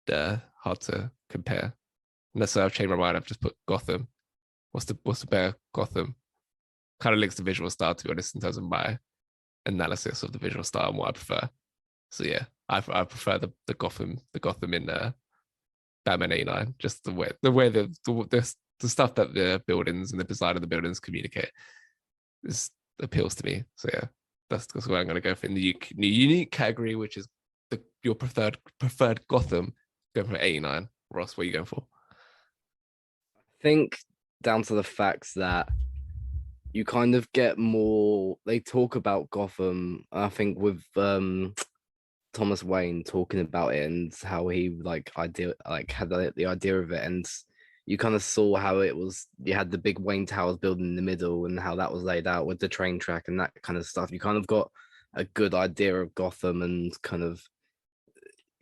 hard to compare. And so I've changed my mind. I've just put Gotham. What's the better Gotham? Kind of links to visual style, to be honest, in terms of my analysis of the visual style and what I prefer. So yeah, I prefer the Gotham in Batman 89. Just the way the stuff that the buildings and the design of the buildings communicate appeals to me. So yeah, that's where I'm going to go for in the unique category, which is your preferred Gotham. Going for 89. Ross, what are you going for? I think down to the facts that you kind of get more. They talk about Gotham, I think, with Thomas Wayne talking about it and how he had the idea of it, and you kind of saw how it was. You had the big Wayne Towers building in the middle and how that was laid out with the train track and that kind of stuff. You kind of got a good idea of Gotham, and kind of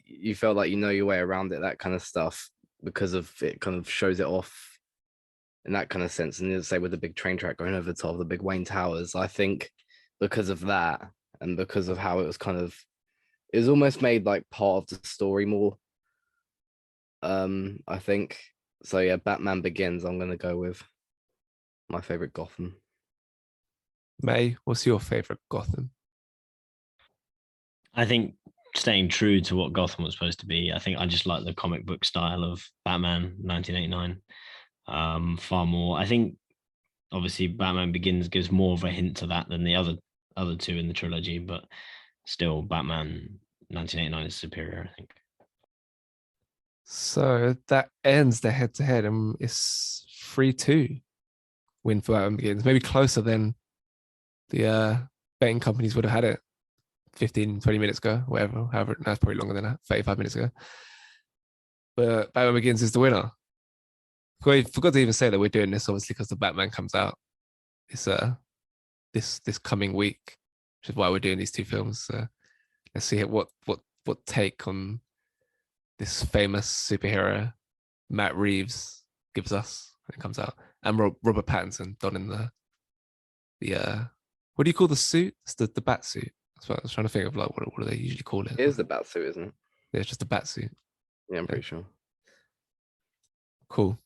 you felt like you know your way around it, that kind of stuff, because of it kind of shows it off in that kind of sense. And say with the big train track going over the top of the big Wayne Towers, I think because of that and because of how it was kind of, it was almost made like part of the story more. I think so. Yeah, Batman Begins. I'm gonna go with my favorite Gotham. May, what's your favorite Gotham? I think staying true to what Gotham was supposed to be. I think I just like the comic book style of Batman 1989 far more. I think obviously Batman Begins gives more of a hint to that than the other two in the trilogy, but still Batman 1989 is superior, I think. So that ends the head-to-head, and it's 3-2 win for Batman Begins. Maybe closer than the betting companies would have had it 15, 20 minutes ago, whatever. However, that's probably longer than that, 35 minutes ago. But Batman Begins is the winner. We forgot to even say that we're doing this obviously because the Batman comes out this coming week, which is why we're doing these two films. Let's see what take on this famous superhero Matt Reeves gives us when it comes out, and Robert Pattinson donning the what do you call the suit? It's the bat suit. That's what I was trying to think of. Like what do they usually call it? It is the bat suit, isn't it? Yeah, it's just a bat suit. Yeah, I'm pretty sure. Cool.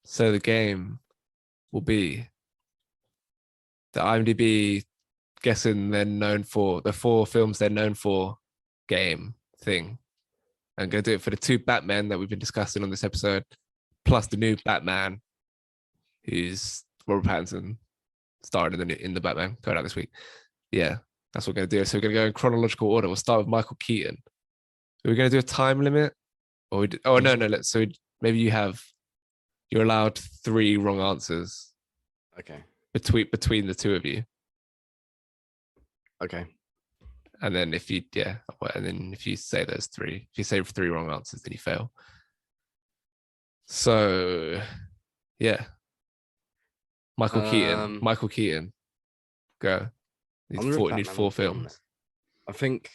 So the game will be the IMDb guessing they're known for, the 4 films they're known for game thing. I'm going to do it for the 2 Batmen that we've been discussing on this episode, plus the new Batman, who's Robert Pattinson, starring in the Batman, going out this week. Yeah, that's what we're going to do. So we're going to go in chronological order. We'll start with Michael Keaton. Are we going to do a time limit? Or no. So maybe you're allowed 3 wrong answers. Okay. Between the 2 of you. Okay. And then if you say those 3, if you say 3 wrong answers, then you fail. So yeah. Michael Keaton. Go. Need 4 films. I think.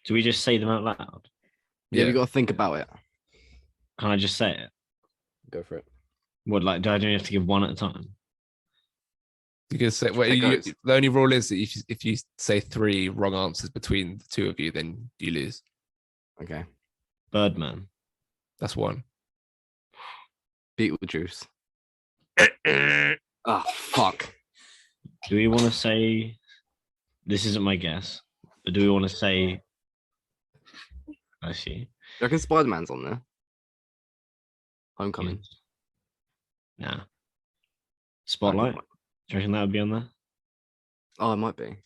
Do we just say them out loud? Yeah, you got to think about it. Can I just say it? Go for it. What, like, do I have to give one at a time? You can say the only rule is that if you say 3 wrong answers between the 2 of you, then you lose. Okay. Birdman. That's 1. Beetlejuice. Oh fuck. Do we want to say? This isn't my guess, but do we want to say? I see. Do you reckon Spider-Man's on there? Homecoming. Nah. Spotlight. Do you reckon that would be on there? Oh, it might be.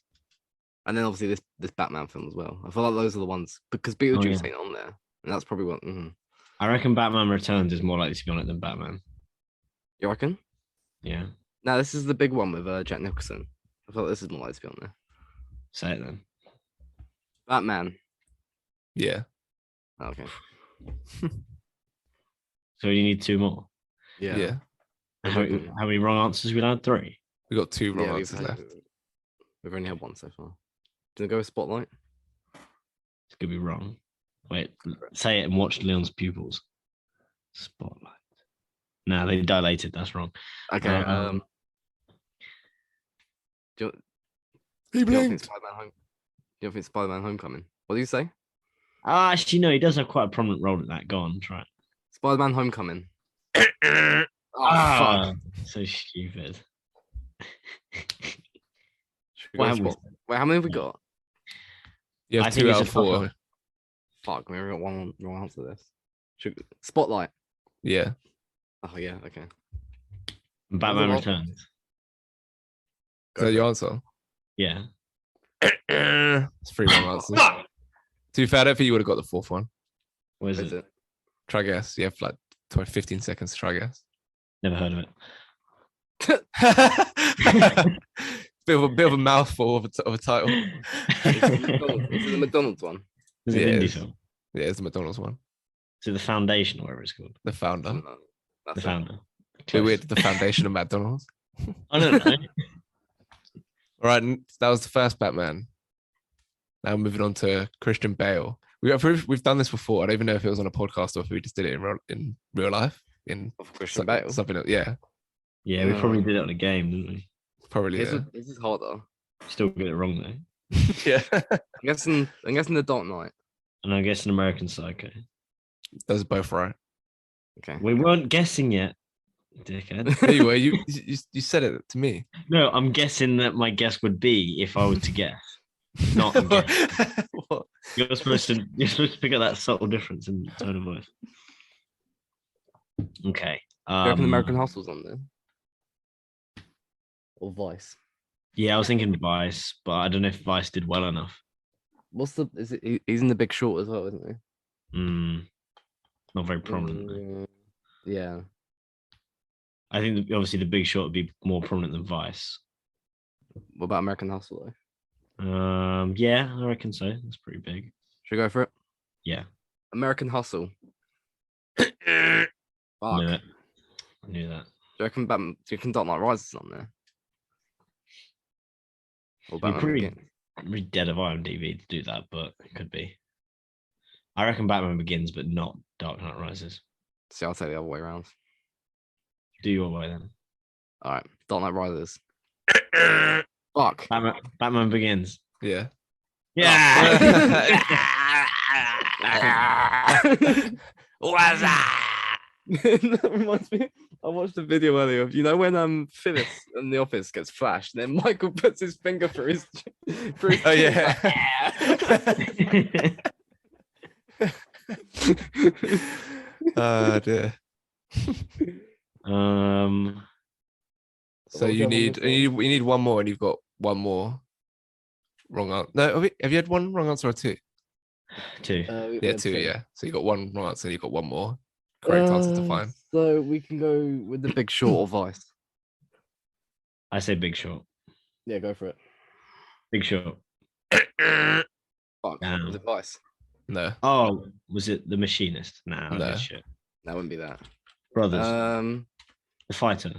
And then obviously this Batman film as well. I feel like those are the ones because Beetlejuice ain't on there, and that's probably what. I reckon Batman Returns is more likely to be on it than Batman. You reckon? Yeah. No, this is the big one with Jack Nicholson. I feel like this is more likely to be on there. Say it then. Batman. Yeah. Oh, okay. So you need 2 more. Yeah. How many wrong answers we had? 3. We got 2 wrong answers left. We've only had 1 so far. Do you go with Spotlight? It's gonna be wrong. Wait, say it and watch Leon's pupils. Spotlight. No, they dilated. That's wrong. Okay. Do you think Spider-Man Homecoming? What do you say? Actually, no, he does have quite a prominent role in that. Go on, try it. Spider-Man Homecoming. Fuck. So stupid. Wait, how many have we got? You have 2 out of 4. Fuck, we only got 1 wrong answer to this. Spotlight. Yeah. Oh yeah, okay. Batman Returns. Is that your answer? Yeah. It's 3 wrong answers. To be fair, I don't think you would have got the 4th one. What is it? Try guess. You have like 15 seconds to try guess. Never heard of it. bit of a mouthful of a title. Is it the McDonald's one? Is it an indie film? Yeah, it's the McDonald's one. Is it the Foundation, or whatever it's called? The Founder. No, The Founder. Bit weird. The Foundation of McDonald's. I don't know. All right, that was the first Batman. Now moving on to Christian Bale. We've done this before. I don't even know if it was on a podcast or if we just did it in real life. Of Christian Bale. Something else. Yeah. Yeah, we probably did it on a game, didn't we? Probably. This is harder. Still get it wrong though. Yeah. I'm guessing the Dark Knight. And I guess an American Psycho. Those are both right. Okay. We weren't guessing yet. Dickhead. Anyway, you said it to me. No, I'm guessing that my guess would be if I was to guess. Not I'm guessing. What? You're supposed to pick up that subtle difference in tone of voice. Okay. Do you reckon American Hustle's on there? Or Vice? Yeah, I was thinking Vice, but I don't know if Vice did well enough. He's in The Big Short as well, isn't he? Not very prominent. Though. Yeah. I think obviously The Big Short would be more prominent than Vice. What about American Hustle though? Yeah, I reckon so. That's pretty big. Should we go for it? Yeah. American Hustle. Fuck. Knew it. I knew that. Do you reckon Dark Knight Rises on there? Or You're Batman pretty, Begins? pretty dead of IMDb to do that, but it could be. I reckon Batman Begins, but not Dark Knight Rises. See, I'll take the other way around. Do your way then. All right, Dark Knight Rises. Fuck. Batman Begins. Yeah. Yeah. What's that? That reminds me. I watched a video earlier of when Phyllis in the office gets flashed, and then Michael puts his finger through his Oh yeah. Oh dear. So you need one more, and you've got one more wrong answer. No, have you had one wrong answer or two? Two. Yeah, two. Yeah. So you got one wrong answer, and you got one more correct answer to find. So we can go with The Big Short or Vice. I say Big Short. Yeah, go for it. Big Short. Fuck. Damn. Was it Vice? No. Oh, was it The Machinist? Nah, No. no. Shit. That wouldn't be that. Brothers. The Fighter.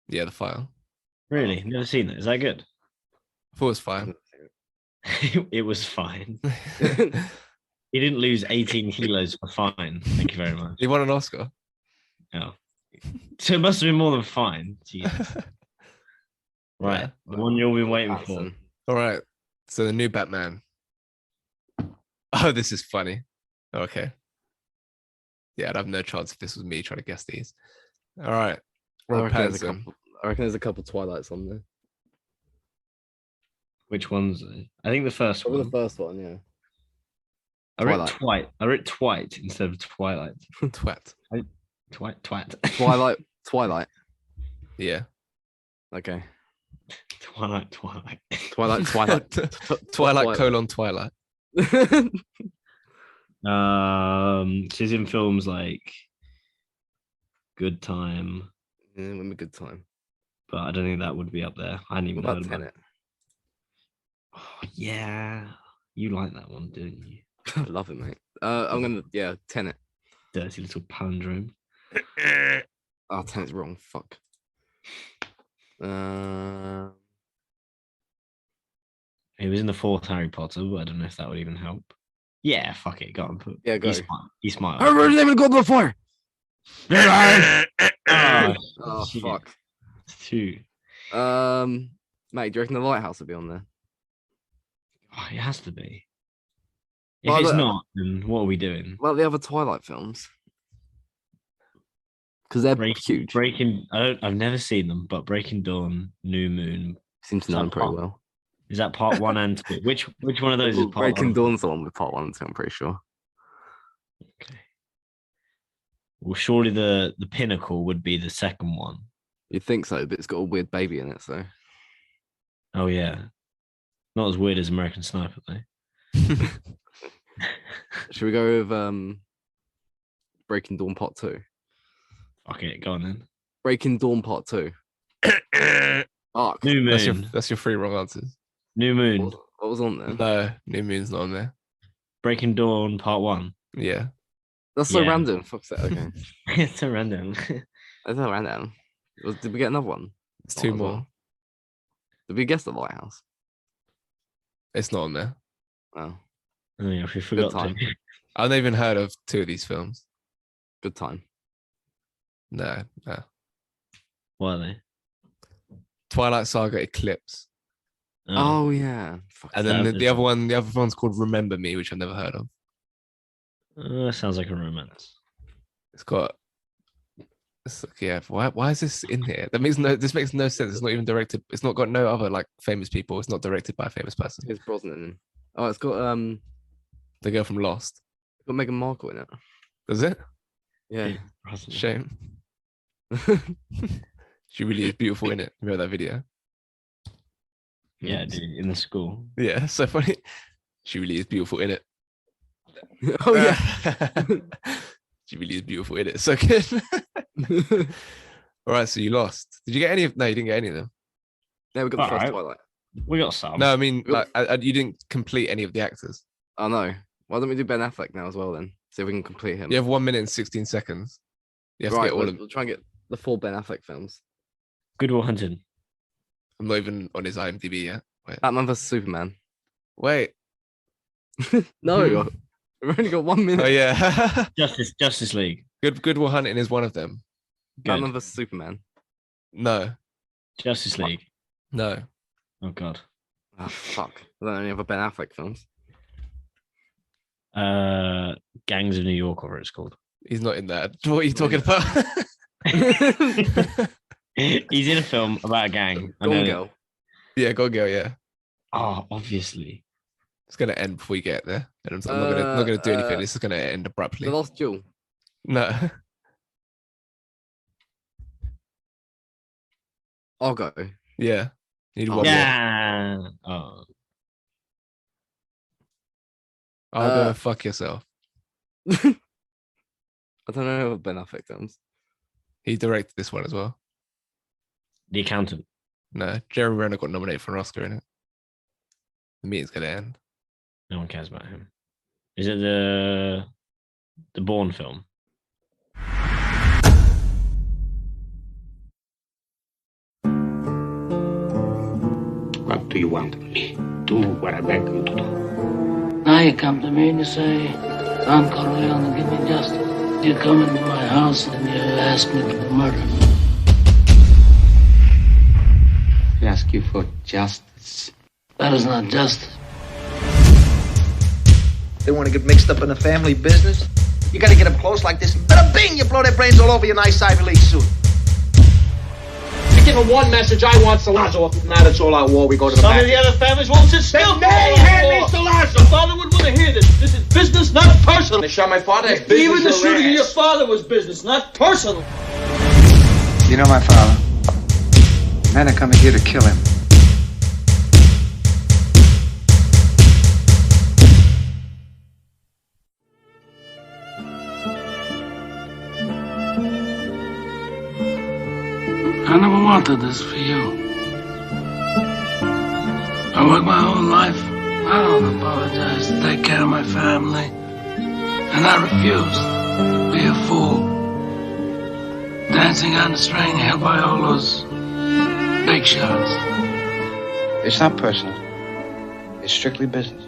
Yeah, the file. Really? Never seen it. Is that good? I thought it was fine. It was fine. He didn't lose 18 kilos for fine. Thank you very much. He won an Oscar. Oh. So it must have been more than fine. Jesus. Right. Yeah. The one you'll be waiting for. Batson. All right. So the new Batman. Oh, this is funny. Okay. Yeah, I'd have no chance if this was me trying to guess these. All right. Robert Pattinson. I reckon there's a couple Twilights on there. Which one's it? I think the first Probably one. the first one, yeah. I wrote Twite instead of Twilight. Twat. Twat. Twilight. Yeah. Okay. Twilight. Twilight. Twilight colon Twilight. She's in films like Good Time, Yeah, it would be a good time. but I don't think that would be up there. I hadn't even What heard about about it. Tenet? Oh, yeah, you like that one, didn't you? I love it, mate. I'm gonna Tenet. Dirty little palindrome. Oh, Tenet's wrong. Fuck. He was in the fourth Harry Potter, but I don't know if that would even help. Yeah, fuck it. Go on. Yeah, go. He's smart. I remember the name of the God before. Oh, Oh shit. fuck. Two. Mate, do you reckon the Lighthouse will be on there? Oh, it has to be. If Well, it's look- not, then what are we doing? Well, the other Twilight films, because they're huge. I've never seen them, but Breaking Dawn, New Moon. Seem to know them pretty well. Is that part 1 and 2? Which one of those is part Breaking 1? Dawn's the one with part 1 and 2, I'm pretty sure. Okay. Well, surely the pinnacle would be the second one. You'd think so, but it's got a weird baby in it, so. Oh yeah, not as weird as American Sniper though. Should we go with Breaking Dawn Part 2? Fuck it, go on then. Breaking Dawn Part 2. Fuck. New Moon. That's your three wrong answers. New Moon. What was on there? No, New Moon's not on there. Breaking Dawn Part 1. Yeah. That's so Yeah. random. Fuck's that. Okay. It's so random. That's so random. Did we get another one? It's Not two as more. well. Did we guess the Lighthouse? It's not on there. Oh, Oh yeah, we forgot to. time. I've not even heard of two of these films. good time. No. What are they? Twilight Saga Eclipse. Oh yeah. Fuck. And then That the is- other one's called Remember Me, which I've never heard of. That sounds like a romance. It's got Yeah, why is this in here? This makes no sense. It's not even directed. It's not got no other like famous people. It's not directed by a famous person. It's Brosnan. Oh, it's got The girl from Lost. got Meghan Markle in it. Does it? Yeah. Shame. She really is beautiful in it. Remember that video? Yeah, dude, in the school. Yeah, so funny. She really is beautiful in it. Oh yeah. She really is beautiful in it. So good. All right, so you lost. Did you get any of? No, you didn't get any of them. No, we got the first Alright. Twilight. We got some. No, I mean, like, you didn't complete any of the actors. Oh no. Why don't we do Ben Affleck now as well then? See if we can complete him. You have 1 minute and 16 seconds. You have to right, get all we'll, of. we'll try and get the full Ben Affleck films. Good Will Hunting. I'm not even on his IMDb yet. Batman vs Superman. Wait. No, we've only got 1 minute. Oh yeah. Justice League. Good Will Hunting is one of them. Good. Batman vs Superman. No. Justice League. No. Oh god. Oh fuck. I don't know any other Ben Affleck films. Gangs of New York, or whatever it's called. He's not in that. What are you talking about? He's in a film about a gang. I know Gone that- Girl. Yeah, Go Girl, yeah. Oh, obviously. It's gonna end before we get there. And I'm not gonna do anything. This is gonna end abruptly. The Lost Jewel. No. I'll go. Yeah. Need Oh, one more. Yeah. Oh. I'll go fuck yourself. I don't know what Ben Affleck films. He directed this one as well. The Accountant. No, Jeremy Renner got nominated for an Oscar in it. The meeting's gonna end. No one cares about him. Is it the Bourne film? What do you want of me? Do what I beg you to do. Now you come to me and you say, Don Corleone, give me justice. You come into my house and you ask me to murder me. I ask you for justice. That is not justice. They want to get mixed up in the family business. You got to get up close like this. Bada bing! You blow their brains all over your nice Ivy League suit. You give him one message, I want Salazzo. Now that's all out war. We go to the Some back. of the other families won't sit still. Then they hand me Salazzo. Your father would want to hear this. This is business, not personal. They shot my father. Even the shooting of your father was business, not personal. You know my father. Men are coming here to kill him. I never wanted this for you. I worked my whole life. I don't apologize to take care of my family. And I refused to be a fool. Dancing on the string held by all those big shots. It's not personal. It's strictly business.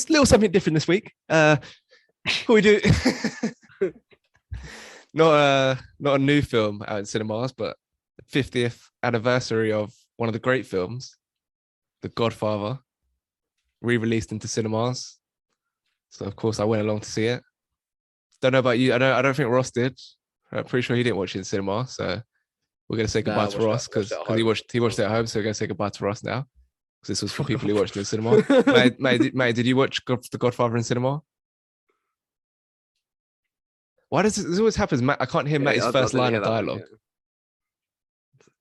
Little something different this week. What we do? Not a new film out in cinemas, but the 50th anniversary of one of the great films, The Godfather, re-released into cinemas. So of course I went along to see it. Don't know about you. I don't think Ross did. I'm pretty sure he didn't watch it in cinema. So we're gonna say goodbye I to watched Ross it- watched because it at home. he watched it at home. So we're gonna say goodbye to Ross now. Because this was for people who watched it in cinema. Mate, did you watch The Godfather in cinema? Why does this always happens? Matt, I can't hear Matty's I first didn't line hear of that one, dialogue. yeah.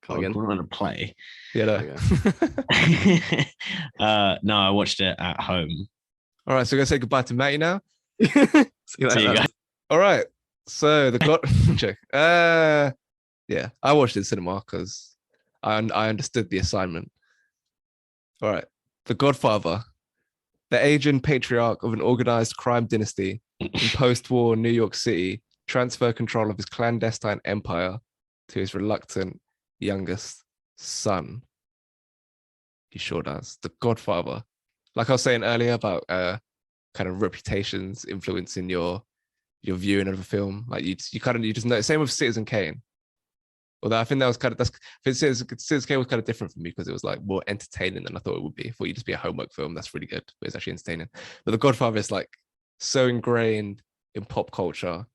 Come again. We're going to play. Yeah, no. Okay. No, I watched it at home. All right, so we're gonna say goodbye to Matty now. See you See you later. guys. All right, so the God check. Yeah, I watched it in cinema because I understood the assignment. All right, The Godfather, the aging patriarch of an organized crime dynasty in post-war New York City, transfer control of his clandestine empire to his reluctant youngest son. He sure does. The Godfather. Like I was saying earlier about kind of reputations influencing your viewing of a film. Like you just know. Same with Citizen Kane. Although I think that was kind of Citizen Kane was kind of different for me because it was like more entertaining than I thought it would be. I thought you'd just be a homework film. That's really good, but it's actually entertaining. But The Godfather is like so ingrained in pop culture,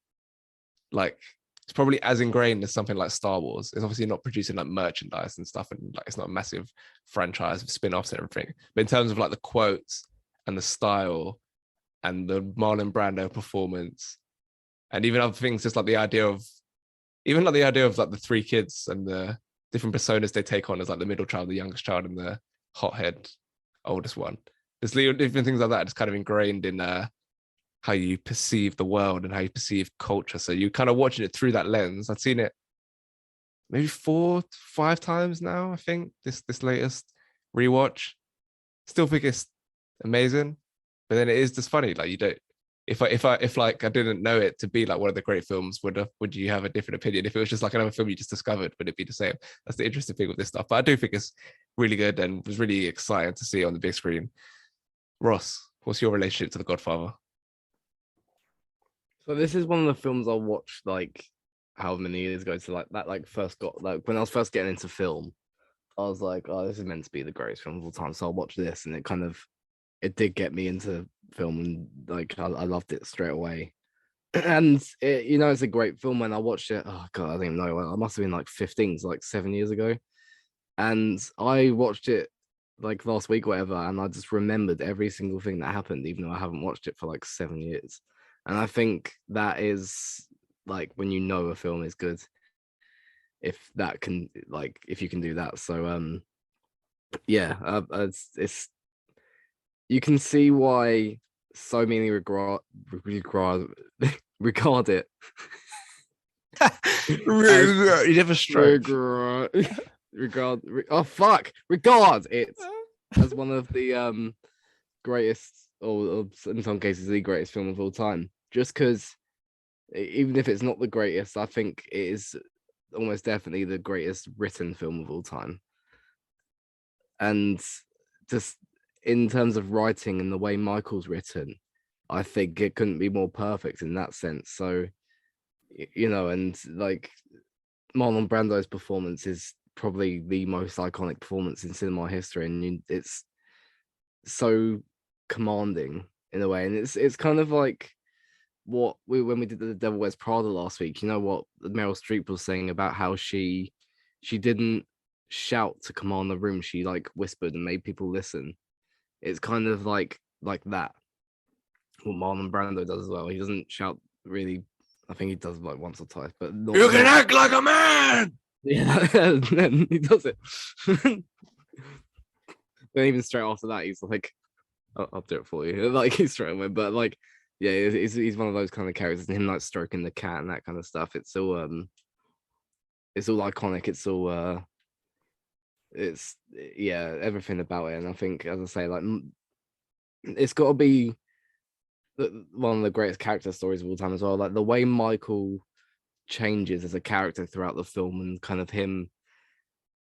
like it's probably as ingrained as something like Star Wars. It's obviously not producing like merchandise and stuff, and like it's not a massive franchise of spin-offs and everything. But in terms of like the quotes and the style and the Marlon Brando performance, and even other things, just like the idea of like the three kids and the different personas they take on as like the middle child, the youngest child, and the hothead oldest one. There's different things like that. It's kind of ingrained in how you perceive the world and how you perceive culture. So you're kind of watching it through that lens. I've seen it maybe 4-5 times now, I think, this latest rewatch. Still think it's amazing, but then it is just funny. Like you don't, if like I didn't know it to be like one of the great films, would you have a different opinion? If it was just like another film you just discovered, would it be the same? That's the interesting thing with this stuff. But I do think it's really good and was really exciting to see on the big screen. Ross, what's your relationship to The Godfather? So this is one of the films I watched like how many years ago. So like that like first got like when I was first getting into film, I was like, oh, this is meant to be the greatest film of all time. So I'll watch this, and it did get me into film, and like I loved it straight away. And it, it's a great film. When I watched it, oh god, I don't even know. I must have been like 15, so like 7 years ago. And I watched it like last week, or whatever, and I just remembered every single thing that happened, even though I haven't watched it for like 7 years. And I think that is like when a film is good, if you can do that. So yeah, it's you can see why so many regard it. You never stroke. Regard it as one of the greatest, or in some cases the greatest film of all time. Just because, even if it's not the greatest, I think it is almost definitely the greatest written film of all time. And just in terms of writing and the way Michael's written, I think it couldn't be more perfect in that sense. So, and like Marlon Brando's performance is probably the most iconic performance in cinema history, and it's so commanding in a way. And it's kind of like when we did The Devil Wears Prada last week, what Meryl Streep was saying about how she didn't shout to command the room, she like whispered and made people listen. It's kind of like that, what Marlon Brando does as well. He doesn't shout really. I think he does like once or twice, but you can act like a man. Yeah, then he does it. Then even straight after that, he's like, I'll do it for you. Like he's straight away, but like, yeah, he's one of those kind of characters, and him like stroking the cat and that kind of stuff. It's all iconic. It's everything about it. And I think, as I say, like it's got to be one of the greatest character stories of all time as well. Like the way Michael changes as a character throughout the film, and kind of him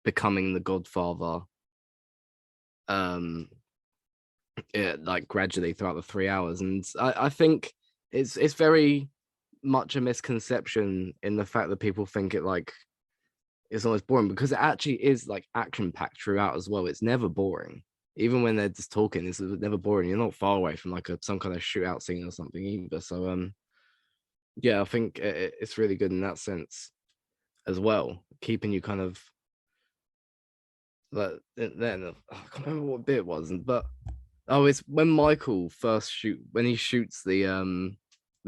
becoming the Godfather, like gradually throughout the 3 hours. And I think it's very much a misconception in the fact that people think it like it's almost boring, because it actually is like action packed throughout as well. It's never boring, even when they're just talking. It's never boring. You're not far away from like some kind of shootout scene or something either. So yeah, I think it's really good in that sense as well, keeping you kind of like then I can't remember what bit it was, but it's when Michael when he shoots the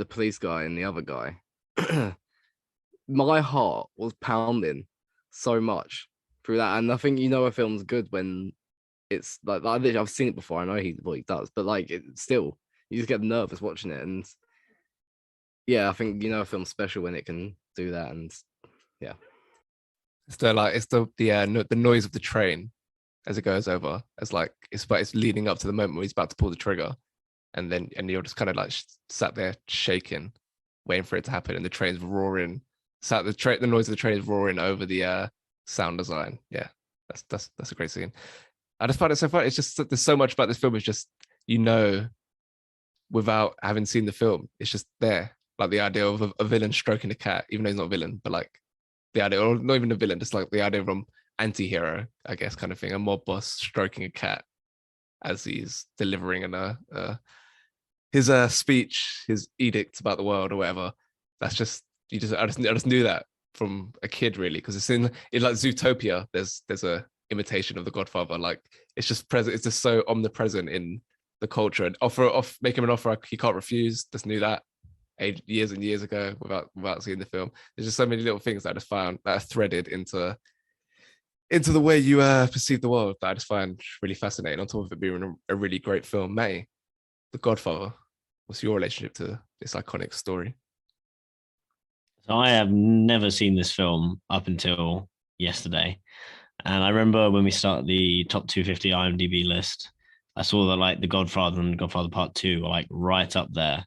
police guy and the other guy. My heart was pounding so much through that, and I think a film's good when it's like I've seen it before. I know what he does, but like still, you just get nervous watching it. And yeah, I think a film's special when it can do that. And yeah, it's the noise of the train as it goes over, as like it's leading up to the moment where he's about to pull the trigger, and you're just kind of like sat there shaking, waiting for it to happen, and the train's roaring. The noise of the train is roaring over the sound design. Yeah, that's a great scene. I just find it so funny. It's just there's so much about this film is just without having seen the film, it's just there. Like the idea of a villain stroking a cat, even though he's not a villain, but like the idea, or not even a villain, just like the idea of an anti-hero, I guess, kind of thing. A mob boss stroking a cat as he's delivering his speech, his edict about the world or whatever. That's just I just knew that from a kid, really, because it's in like Zootopia. There's a imitation of the Godfather. Like it's just present. It's just so omnipresent in the culture, and make him an offer he can't refuse. Just knew that years and years ago without seeing the film. There's just so many little things that I just found that are threaded into the way you perceive the world that I just find really fascinating. On top of it being a really great film, May, The Godfather. What's your relationship to this iconic story? So I have never seen this film up until yesterday. And I remember when we started the top 250 IMDb list, I saw that like The Godfather and Godfather Part 2 were like right up there.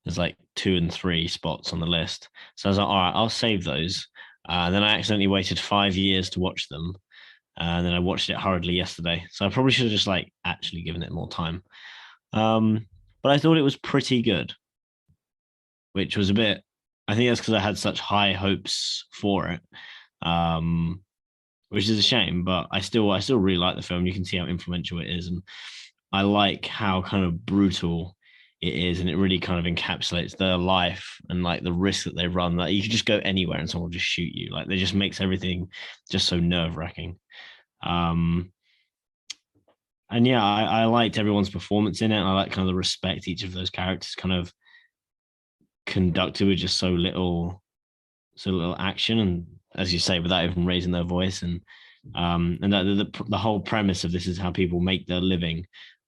There's like 2 and 3 spots on the list. So I was like, all right, I'll save those. Then I accidentally waited 5 years to watch them. And then I watched it hurriedly yesterday. So I probably should have just like actually given it more time. But I thought it was pretty good, which was a bit, I think that's because I had such high hopes for it, which is a shame, but I still really like the film. You can see how influential it is. And I like how kind of brutal it is. And it really kind of encapsulates their life and like the risk that they run. Like you could just go anywhere and someone will just shoot you. Like they just makes everything just so nerve wracking. And yeah, I liked everyone's performance in it. I like kind of the respect each of those characters kind of conducted with just so little action, and as you say, without even raising their voice. And that the whole premise of this is how people make their living.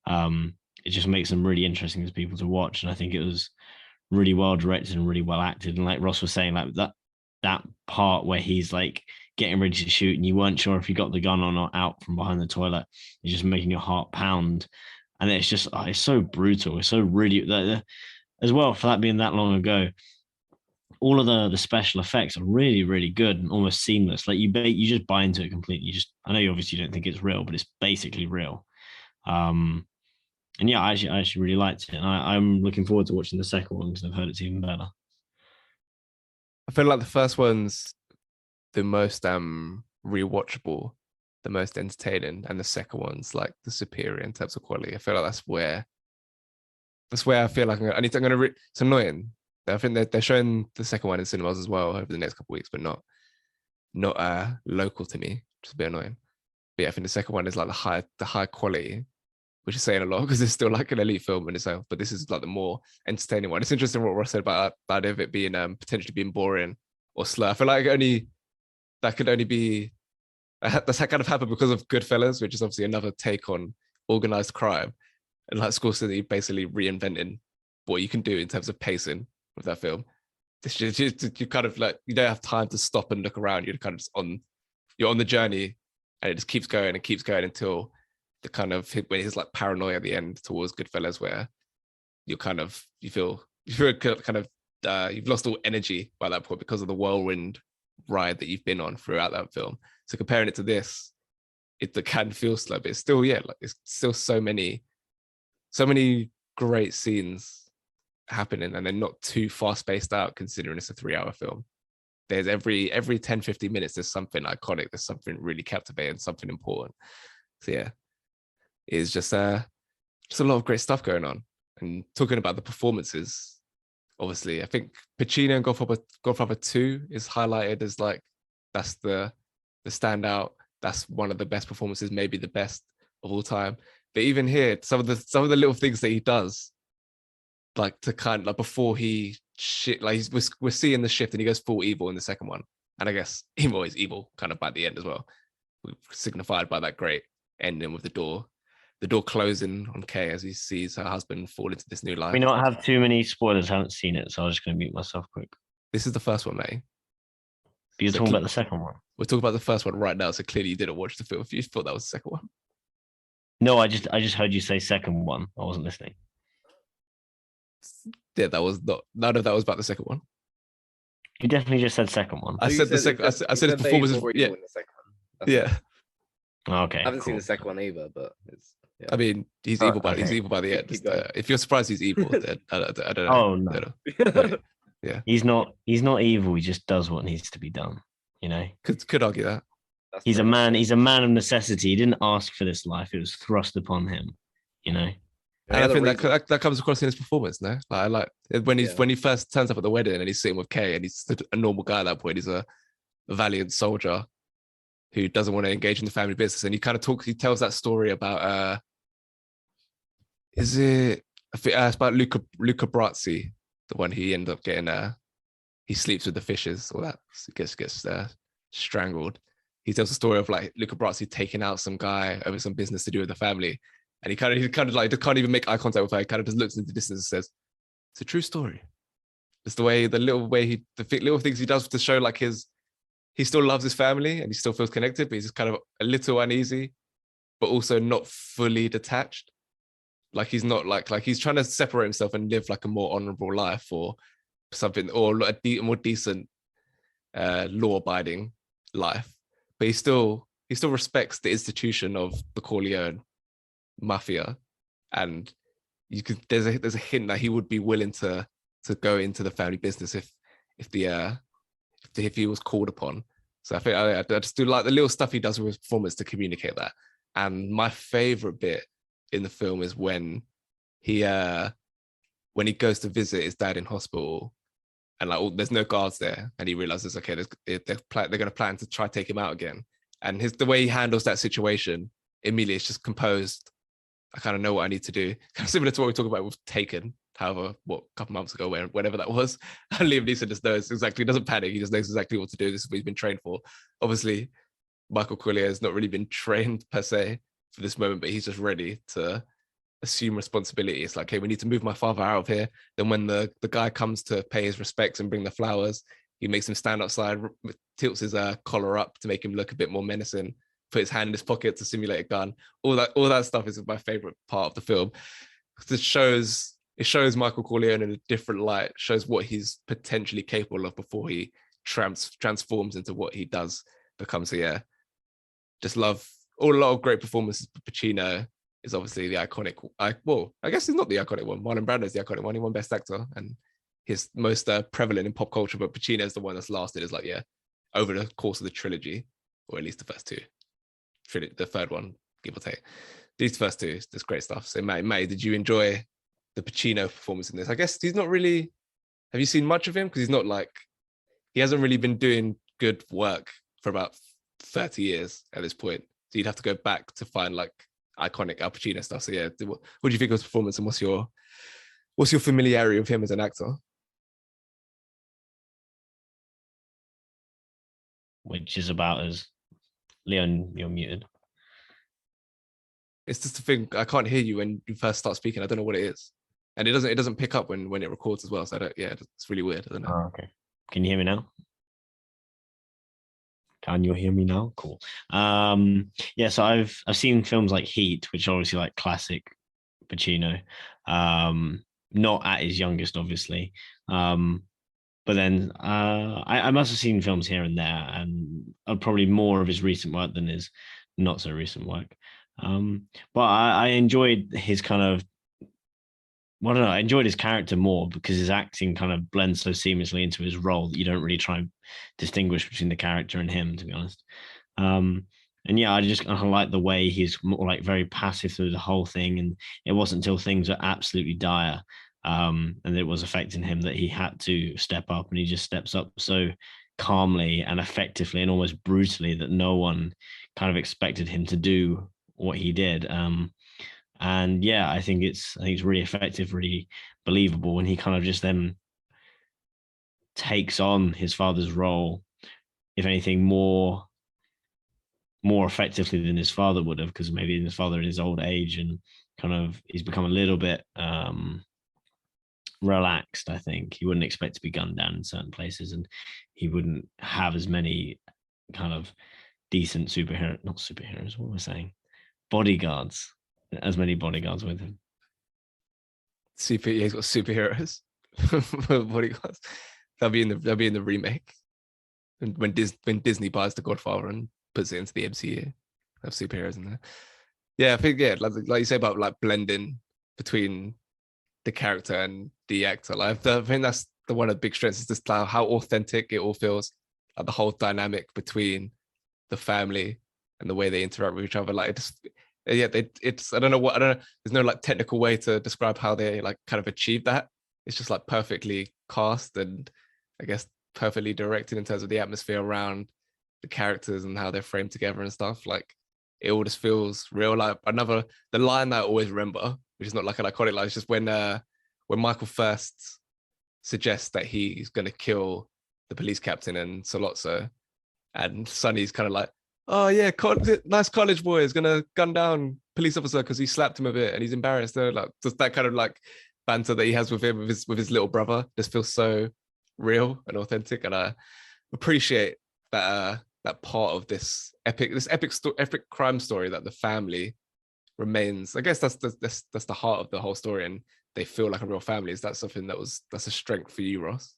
It just makes them really interesting as people to watch. And I think it was really well directed and really well acted. And like Ross was saying, like that part where he's like getting ready to shoot and you weren't sure if he got the gun or not out from behind the toilet, it's just making your heart pound. And it's just it's so brutal. It's so really as well, for that being that long ago, all of the special effects are really, really good and almost seamless. Like you just buy into it completely. I know you obviously don't think it's real, but it's basically real. And yeah, I actually really liked it. And I'm looking forward to watching the second one because I've heard it's even better. I feel like the first one's the most rewatchable, the most entertaining, and the second one's like the superior in terms of quality. I feel like that's where I feel like it's annoying. I think they're showing the second one in cinemas as well over the next couple of weeks, but not local to me, which is a bit annoying. But yeah, I think the second one is like the high quality, which is saying a lot because it's still like an elite film in itself. But this is like the more entertaining one. It's interesting what Ross said about it being potentially being boring or slow. I feel like that could only be that's kind of happened because of Goodfellas, which is obviously another take on organized crime, and like Scorsese basically reinventing what you can do in terms of pacing with that film. It's just, you kind of like, you don't have time to stop and look around. You're kind of you're on the journey, and it just keeps going until the kind of when he's like paranoia at the end towards Goodfellas, where you feel kind of you've lost all energy by that point because of the whirlwind ride that you've been on throughout that film. So comparing it to this, it can feel slow, but it's still it's still so many great scenes happening, and they're not too far spaced out considering it's a 3-hour film. There's every 10-15 minutes there's something iconic, there's something really captivating, something important. So yeah, it's just a lot of great stuff going on. And talking about the performances, obviously I think Pacino and Godfather 2 is highlighted as like that's the standout. That's one of the best performances, maybe the best of all time. But even here, some of the little things that he does, like to kind of like before he shit, like we're seeing the shift and he goes full evil in the second one, and I guess evil is evil kind of by the end as well, signified by that great ending with the door closing on Kay as he sees her husband fall into this new life. We not have too many spoilers. I haven't seen it, so I'm just going to mute myself quick. This is the first one, mate. But you're talking about the second one. We're talking about the first one right now, so clearly you didn't watch the film if you thought that was the second one. No, I just heard you say second one. I wasn't listening. Yeah, that was none of that was about the second one. You definitely just said second one. I said the second. I said his performance. Yeah. Yeah. Okay. I haven't seen the second one either, but it's. Yeah. I mean, he's evil by the end. If you're surprised he's evil, then I don't know. Oh no. Yeah. He's not evil. He just does what needs to be done. You know, Could argue that. he's a man. He's a man of necessity. He didn't ask for this life; it was thrust upon him. You know. And I think that comes across in his performance, no? Like I like when he first turns up at the wedding and he's sitting with Kay and he's a normal guy at that point. He's a valiant soldier who doesn't want to engage in the family business. And he tells that story about it's about Luca Brazzi, the one he ended up getting he sleeps with the fishes, all that gets strangled. He tells the story of like Luca Brazzi taking out some guy over some business to do with the family. And he kind of like can't even make eye contact with her. He kind of just looks into the distance and says, "It's a true story." It's the little things he does to show like he still loves his family and he still feels connected, but he's just kind of a little uneasy, but also not fully detached. Like he's not like he's trying to separate himself and live like a more honorable life or something, or a more decent, law-abiding life. But he still respects the institution of the Corleone mafia, and there's a hint that he would be willing to go into the family business if he was called upon. So I think I just do like the little stuff he does with his performance to communicate that. And my favorite bit in the film is when he goes to visit his dad in hospital, and like there's no guards there, and he realizes they're going to plan to try to take him out again. And the way he handles that situation immediately, it's just composed. I kind of know what I need to do. Kind of similar to what we talked about with Taken, however, a couple months ago, whenever that was. And Liam Neeson just knows exactly, he doesn't panic, he just knows exactly what to do. This is what he's been trained for. Obviously, Michael Corleone has not really been trained per se for this moment, but he's just ready to assume responsibility. It's like, hey, we need to move my father out of here. Then when the guy comes to pay his respects and bring the flowers, he makes him stand outside, tilts his collar up to make him look a bit more menacing, put his hand in his pocket to simulate a gun. All that stuff is my favorite part of the film. It shows Michael Corleone in a different light, shows what he's potentially capable of before he transforms into what he does become. So yeah, just love a lot of great performances. Pacino is obviously the iconic. I guess he's not the iconic one. Marlon Brando is the iconic one. He won Best Actor and his most prevalent in pop culture. But Pacino is the one that's lasted. Is like over the course of the trilogy, or at least the first two. The third one, give or take. These first two, there's great stuff. So May, did you enjoy the Pacino performance in this? I guess he's not really. Have you seen much of him? Because he's not like, he hasn't really been doing good work for about 30 years at this point. So you'd have to go back to find like iconic Al Pacino stuff. So yeah, what do you think of his performance, and what's your familiarity with him as an actor? Which is about as Leon, you're muted. It's just a thing. I can't hear you when you first start speaking. I don't know what it is, and it doesn't pick up when it records as well. So it's really weird. I don't know. Oh, okay. Can you hear me now? Can you hear me now? Cool. Yeah. So I've seen films like Heat, which are obviously like classic Pacino. Not at his youngest, obviously. But then I must have seen films here and there, and probably more of his recent work than his not so recent work. But I enjoyed his kind of, I don't know, I enjoyed his character more because his acting kind of blends so seamlessly into his role that you don't really try and distinguish between the character and him, to be honest. And yeah, I just kind of like the way he's more like very passive through the whole thing, and it wasn't until things were absolutely dire and it was affecting him that he had to step up, and he just steps up so calmly and effectively and almost brutally that no one kind of expected him to do what he did. And yeah, I think it's really effective, really believable when he kind of just then takes on his father's role, if anything, more effectively than his father would have, because maybe his father in his old age and kind of he's become a little bit relaxed. I think he wouldn't expect to be gunned down in certain places, and he wouldn't have as many kind of decent what am I saying? Bodyguards, as many bodyguards with him. He's got superheroes. Bodyguards. They'll be in the remake. When Disney buys the Godfather and puts it into the MCU, have superheroes in there. Yeah, I think like you say about like blending between the character and the actor. Like I think that's one of the big strengths is just how authentic it all feels. like the whole dynamic between the family and the way they interact with each other. Like it's I don't know. There's no like technical way to describe how they like kind of achieve that. It's just like perfectly cast and I guess perfectly directed in terms of the atmosphere around the characters and how they're framed together and stuff. Like it all just feels real. Like the line that I always remember, which is not like an iconic line, it's just when Michael first suggests that he's going to kill the police captain and Solozzo, and Sonny's kind of like, oh yeah, nice college boy is gonna gun down police officer because he slapped him a bit and he's embarrassed. Like just that kind of like banter that he has with him with his little brother just feels so real and authentic, and I appreciate that that part of this epic crime story, that the family remains. I guess that's the heart of the whole story, and they feel like a real family. Is that something that's a strength for you, Ross?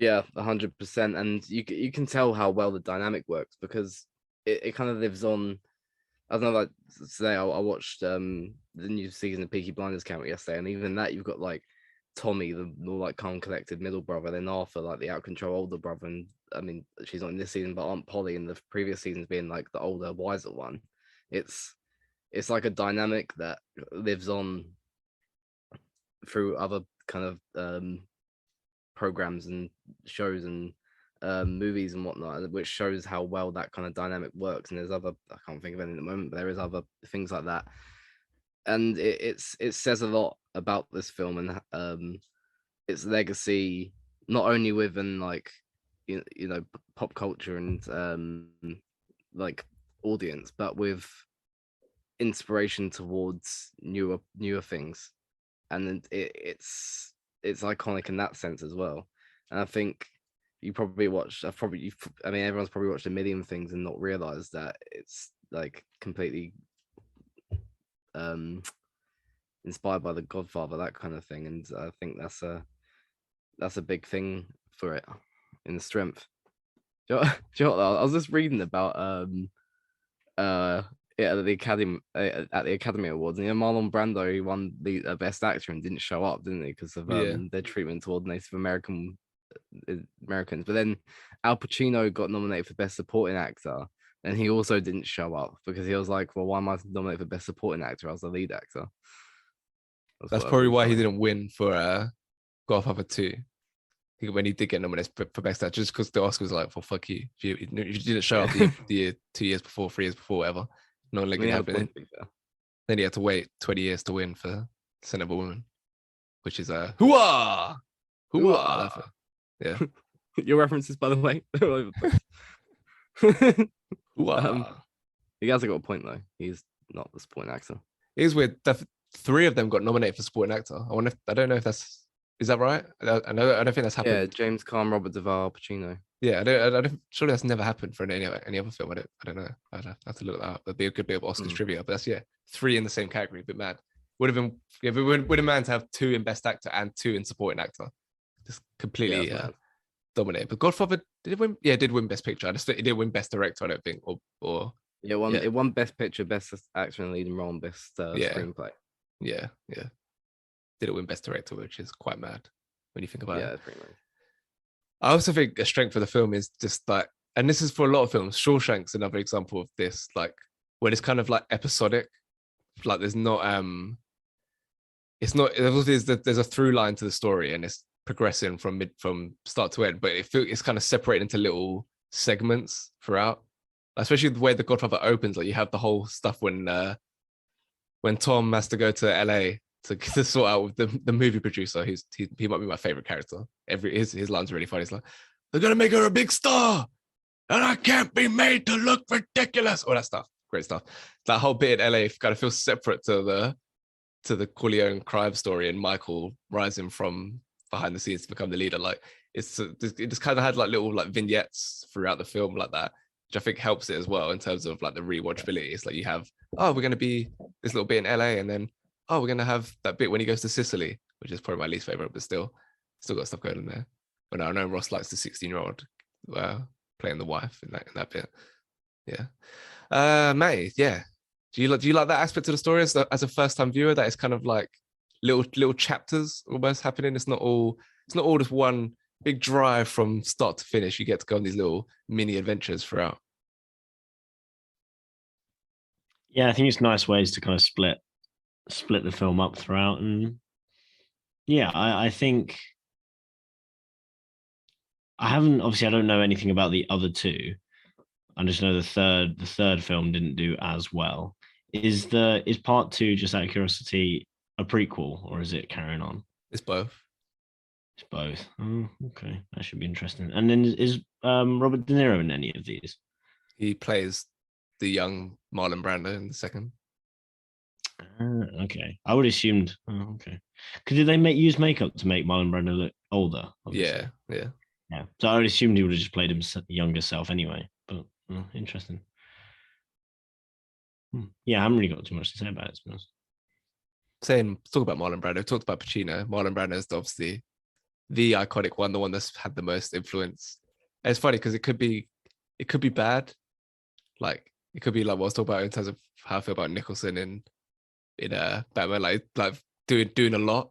Yeah, 100%, and you can tell how well the dynamic works because it kind of lives on. I don't know, like today I watched the new season of Peaky Blinders came out yesterday, and even that you've got like Tommy, the more like calm, collected middle brother, then Arthur, like the out control older brother, and I mean she's not in this season, but Aunt Polly in the previous seasons being like the older, wiser one. It's like a dynamic that lives on through other kind of programs and shows and movies and whatnot, which shows how well that kind of dynamic works. And there's other, I can't think of any at the moment, but there is other things like that, and it says a lot about this film and its legacy, not only within like you know pop culture and like audience, but with inspiration towards newer things, and it's iconic in that sense as well. And I think you probably watched, I mean everyone's probably watched a million things and not realized that it's like completely inspired by the Godfather, that kind of thing. And I think that's a big thing for it in the strength. Do you know what, I was just reading about at the Academy Awards, and Marlon Brando, he won the best actor and didn't show up, didn't he, because of their treatment toward Native Americans. But then Al Pacino got nominated for best supporting actor, and he also didn't show up because he was like, well, why am I nominated for best supporting actor? I was the lead actor. That's probably why he didn't win for Godfather 2. I think when he did get nominated for best actor, just because the Oscars was like, well, fuck you. You didn't show up the year, 2 years before, 3 years before, whatever. No one can happen. Then he had to wait 20 years to win for Son of a Woman, which is hooah! Hooah! Yeah. Your references, by the way. He hasn't got a point though. He's not the supporting actor. It is weird. 3 of them got nominated for supporting actor. I don't know if is that right? I don't think that's happened. Yeah, James Caan, Robert Duvall, Pacino. Yeah, I don't. Surely that's never happened for any other film. I don't know. I'd have to look that up. That'd be a good bit of Oscars trivia. But that's 3 in the same category. A bit mad. Would have been would have man to have 2 in best actor and 2 in supporting actor. Just completely dominated. But Godfather did it win? Yeah, it did win best picture. It didn't win best director. I don't think. It won best picture, best actor in leading role, and best screenplay. Yeah. Did it win best director, which is quite mad when you think about it. Yeah, pretty much. I also think a strength for the film is just like, and this is for a lot of films, Shawshank's another example of this, like when it's kind of like episodic, like there's not there's a through line to the story and it's progressing from start to end, but it's kind of separated into little segments throughout, especially the way the Godfather opens. Like you have the whole stuff when Tom has to go to LA to sort out with the movie producer. He might be my favorite character. His line's really funny. It's like, they're gonna make her a big star and I can't be made to look ridiculous. All that stuff, great stuff. That whole bit in LA kind of feels separate to the Corleone crime story and Michael rising from behind the scenes to become the leader. Like it just kind of had like little like vignettes throughout the film like that, which I think helps it as well in terms of like the rewatchability. It's like you have, we're going to be this little bit in LA, and then we're going to have that bit when he goes to Sicily, which is probably my least favorite, but still got stuff going in there. But I know Ross likes the 16-year-old playing the wife in that bit. Yeah. May, yeah. Do you like that aspect of the story as a first-time viewer, that it's kind of like little chapters almost happening? It's not all just one big drive from start to finish. You get to go on these little mini adventures throughout. Yeah, I think it's nice ways to kind of split the film up throughout. And yeah, I think I haven't, obviously I don't know anything about the other two. I just know the third film didn't do as well. Is part two, just out of curiosity, a prequel, or is it carrying on? It's both. It's both. Oh, okay. That should be interesting. And then is Robert De Niro in any of these? He plays the young Marlon Brando in the second. Okay. I would have assumed. Oh, okay. Because did they use makeup to make Marlon Brando look older? Obviously? Yeah. So I would assumed he would have just played his younger self anyway. But interesting. Yeah, I haven't really got too much to say about it, to be honest. Talk about Marlon Brando. Talked about Pacino. Marlon Brando is obviously the iconic one, the one that's had the most influence. And it's funny because it could be bad. Like it could be like what I was talking about in terms of how I feel about Nicholson in Batman, like doing a lot,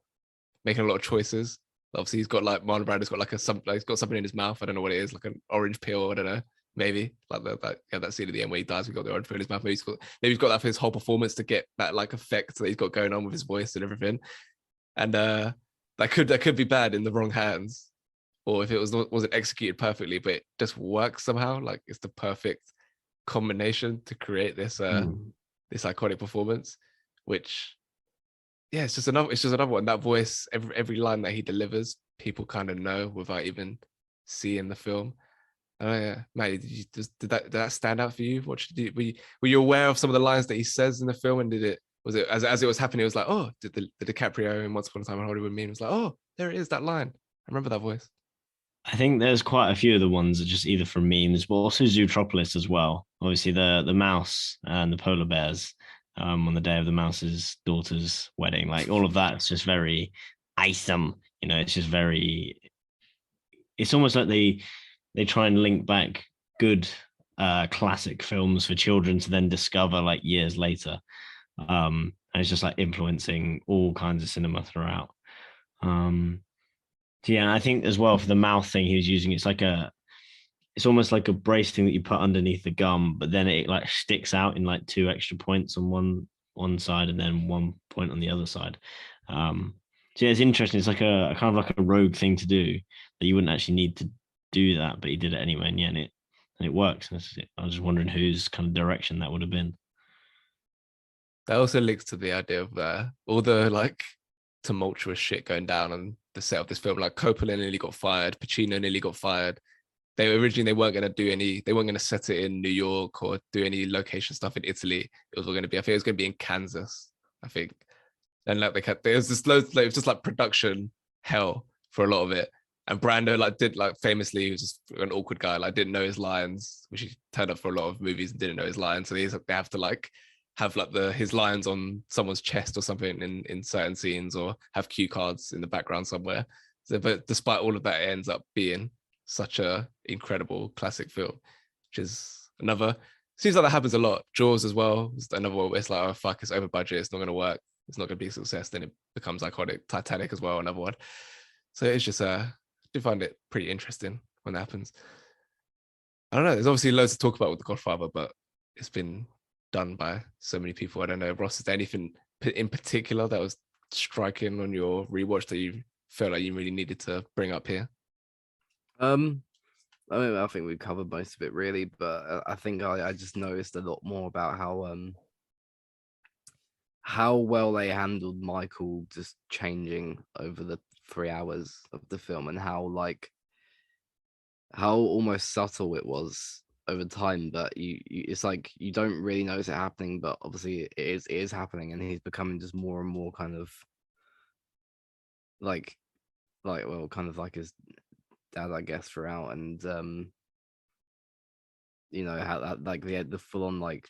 making a lot of choices. Obviously, he's got like Marlon Brando's got he's got something in his mouth. I don't know what it is, like an orange peel. I don't know. Maybe like that scene at the end where he dies, we got the orange peel in his mouth. Maybe he's got that for his whole performance to get that like effect that he's got going on with his voice and everything. And that could be bad in the wrong hands, or if it wasn't executed perfectly, but it just works somehow. Like it's the perfect combination to create this this iconic performance, which it's just another one. That voice, every line that he delivers, people kind of know without even seeing the film. Matt, did that stand out for you? Were you aware of some of the lines that he says in the film, and was it as it was happening? It was like, oh, did the DiCaprio in Once Upon a Time in Hollywood meme was like, oh, there it is, that line. I remember that voice. I think there's quite a few of the ones that just either from memes, but also Zootropolis as well. Obviously, the mouse and the polar bears on the day of the mouse's daughter's wedding, like all of that is just very awesome. It's just very. It's almost like they try and link back good classic films for children to then discover like years later. And it's just like influencing all kinds of cinema throughout. Yeah, I think as well for the mouth thing he was using, it's almost like a brace thing that you put underneath the gum, but then it like sticks out in like 2 extra points on one side and then 1 point on the other side. So yeah, it's interesting. It's like a kind of like a rogue thing to do that you wouldn't actually need to do that, but he did it anyway, and yeah, and it works. I was just wondering whose kind of direction that would have been. That also links to the idea of all the like tumultuous shit going down on the set of this film. Like Coppola nearly got fired, Pacino nearly got fired. They weren't going to set it in New York or do any location stuff in Italy. It was all going to be, I think it was going to be in Kansas, I think. And like there was this loads, like, it was just like production hell for a lot of it. And Brando famously, he was just an awkward guy, like didn't know his lines, which he turned up for a lot of movies and didn't know his lines. So they have to like have like his lines on someone's chest or something in certain scenes, or have cue cards in the background somewhere. So, but despite all of that, it ends up being such a incredible classic film, which is seems like that happens a lot. Jaws as well is another one where it's like, oh fuck, it's over budget, it's not going to work, it's not going to be a success, then it becomes iconic. Titanic as well, another one. So it's just I do find it pretty interesting when that happens. I don't know, there's obviously loads to talk about with The Godfather, but it's been done by so many people. I don't know, Ross, is there anything in particular that was striking on your rewatch that you felt like you really needed to bring up here? I mean, I think we've covered most of it really, but I think I just noticed a lot more about how well they handled Michael just changing over the 3 hours of the film, and how almost subtle it was over time, but it's like you don't really notice it happening, but obviously it is happening, and he's becoming just more and more kind of like kind of like his dad, I guess, throughout. And how that like the full on like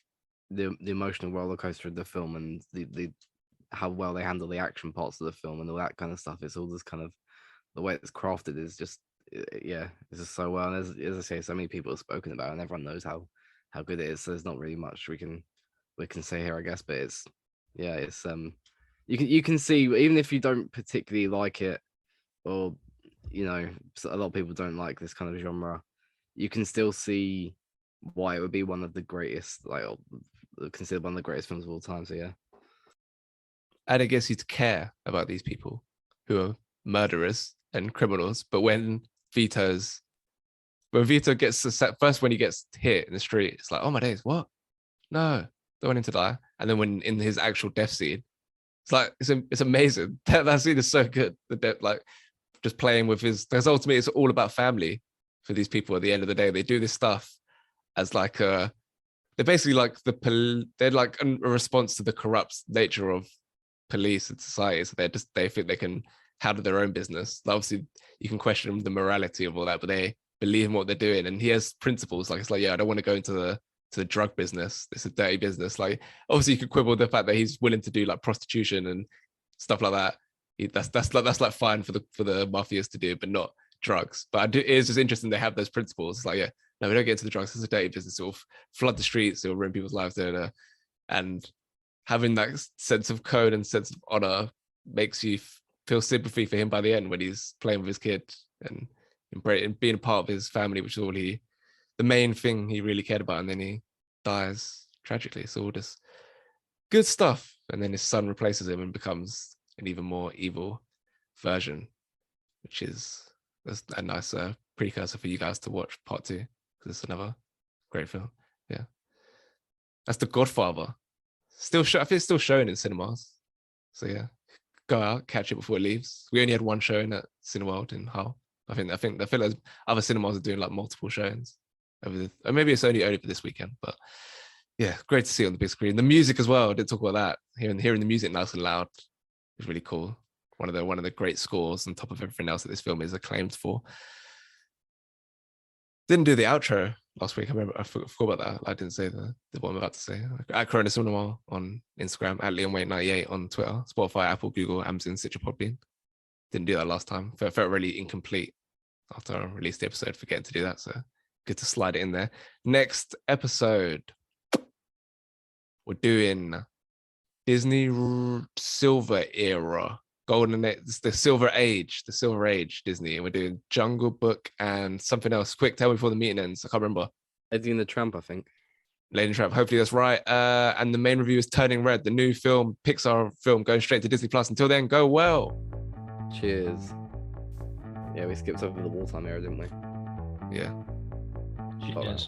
the emotional roller coaster of the film, and the how well they handle the action parts of the film and all that kind of stuff. It's all just kind of the way it's crafted is just it's just so well. And as I say, so many people have spoken about it, and everyone knows how good it is. So there's not really much we can say here, I guess. But it's you can see, even if you don't particularly like it, or you know, a lot of people don't like this kind of genre, you can still see why it would be one of the greatest, like considered one of the greatest films of all time. So yeah. And it gets you to care about these people who are murderers and criminals. But when Vito gets first, when he gets hit in the street, it's like, oh my days, what? No, don't want him to die. And then when in his actual death scene, it's like it's amazing. That scene is so good. The death, like just playing with his, because ultimately it's all about family for these people. At the end of the day, they do this stuff as like they're basically like they're like a response to the corrupt nature of police and society. So they think they can handle their own business. Obviously, you can question the morality of all that, but they believe in what they're doing. And he has principles. Like it's like, yeah, I don't want to go into the drug business. It's a dirty business. Like obviously, you could quibble with the fact that he's willing to do like prostitution and stuff like that. That's like fine for the mafias to do, but not drugs. But it is just interesting they have those principles. It's like, yeah, no, we don't get into the drugs. It's a dirty business. It'll flood the streets. It'll ruin people's lives. And having that sense of code and sense of honor makes you feel sympathy for him by the end when he's playing with his kid and being a part of his family, which is all the main thing he really cared about. And then he dies tragically. So all this good stuff. And then his son replaces him and becomes an even more evil version, which is a nice precursor for you guys to watch part 2, because it's another great film. Yeah. That's The Godfather. I think it's still showing in cinemas. So yeah, go out, catch it before it leaves. We only had one showing at Cineworld in Hull. I feel like other cinemas are doing like multiple showings or maybe it's only for this weekend. But yeah, great to see it on the big screen. The music as well. I didn't talk about that. Hearing the music nice and loud is really cool. One of the great scores on top of everything else that this film is acclaimed for. Didn't do the outro last week. I forgot about that. I didn't say the what I'm about to say. At Corona Cinema on Instagram, at LeonWayne98 on Twitter, Spotify, Apple, Google, Amazon, Stitcher, Podbean. Didn't do that last time. Felt really incomplete after I released the episode, forgetting to do that. So good to slide it in there. Next episode, we're doing Disney Silver Era. The Silver Age Disney, and we're doing Jungle Book and something else. Quick, tell me before the meeting ends. I can't remember. Lady and the Tramp, I think. Lady and the Tramp. Hopefully that's right. And the main review is Turning Red, the new Pixar film, going straight to Disney Plus. Until then, go well. Cheers. Yeah, we skipped over the wartime era, didn't we? Yeah. Cheers.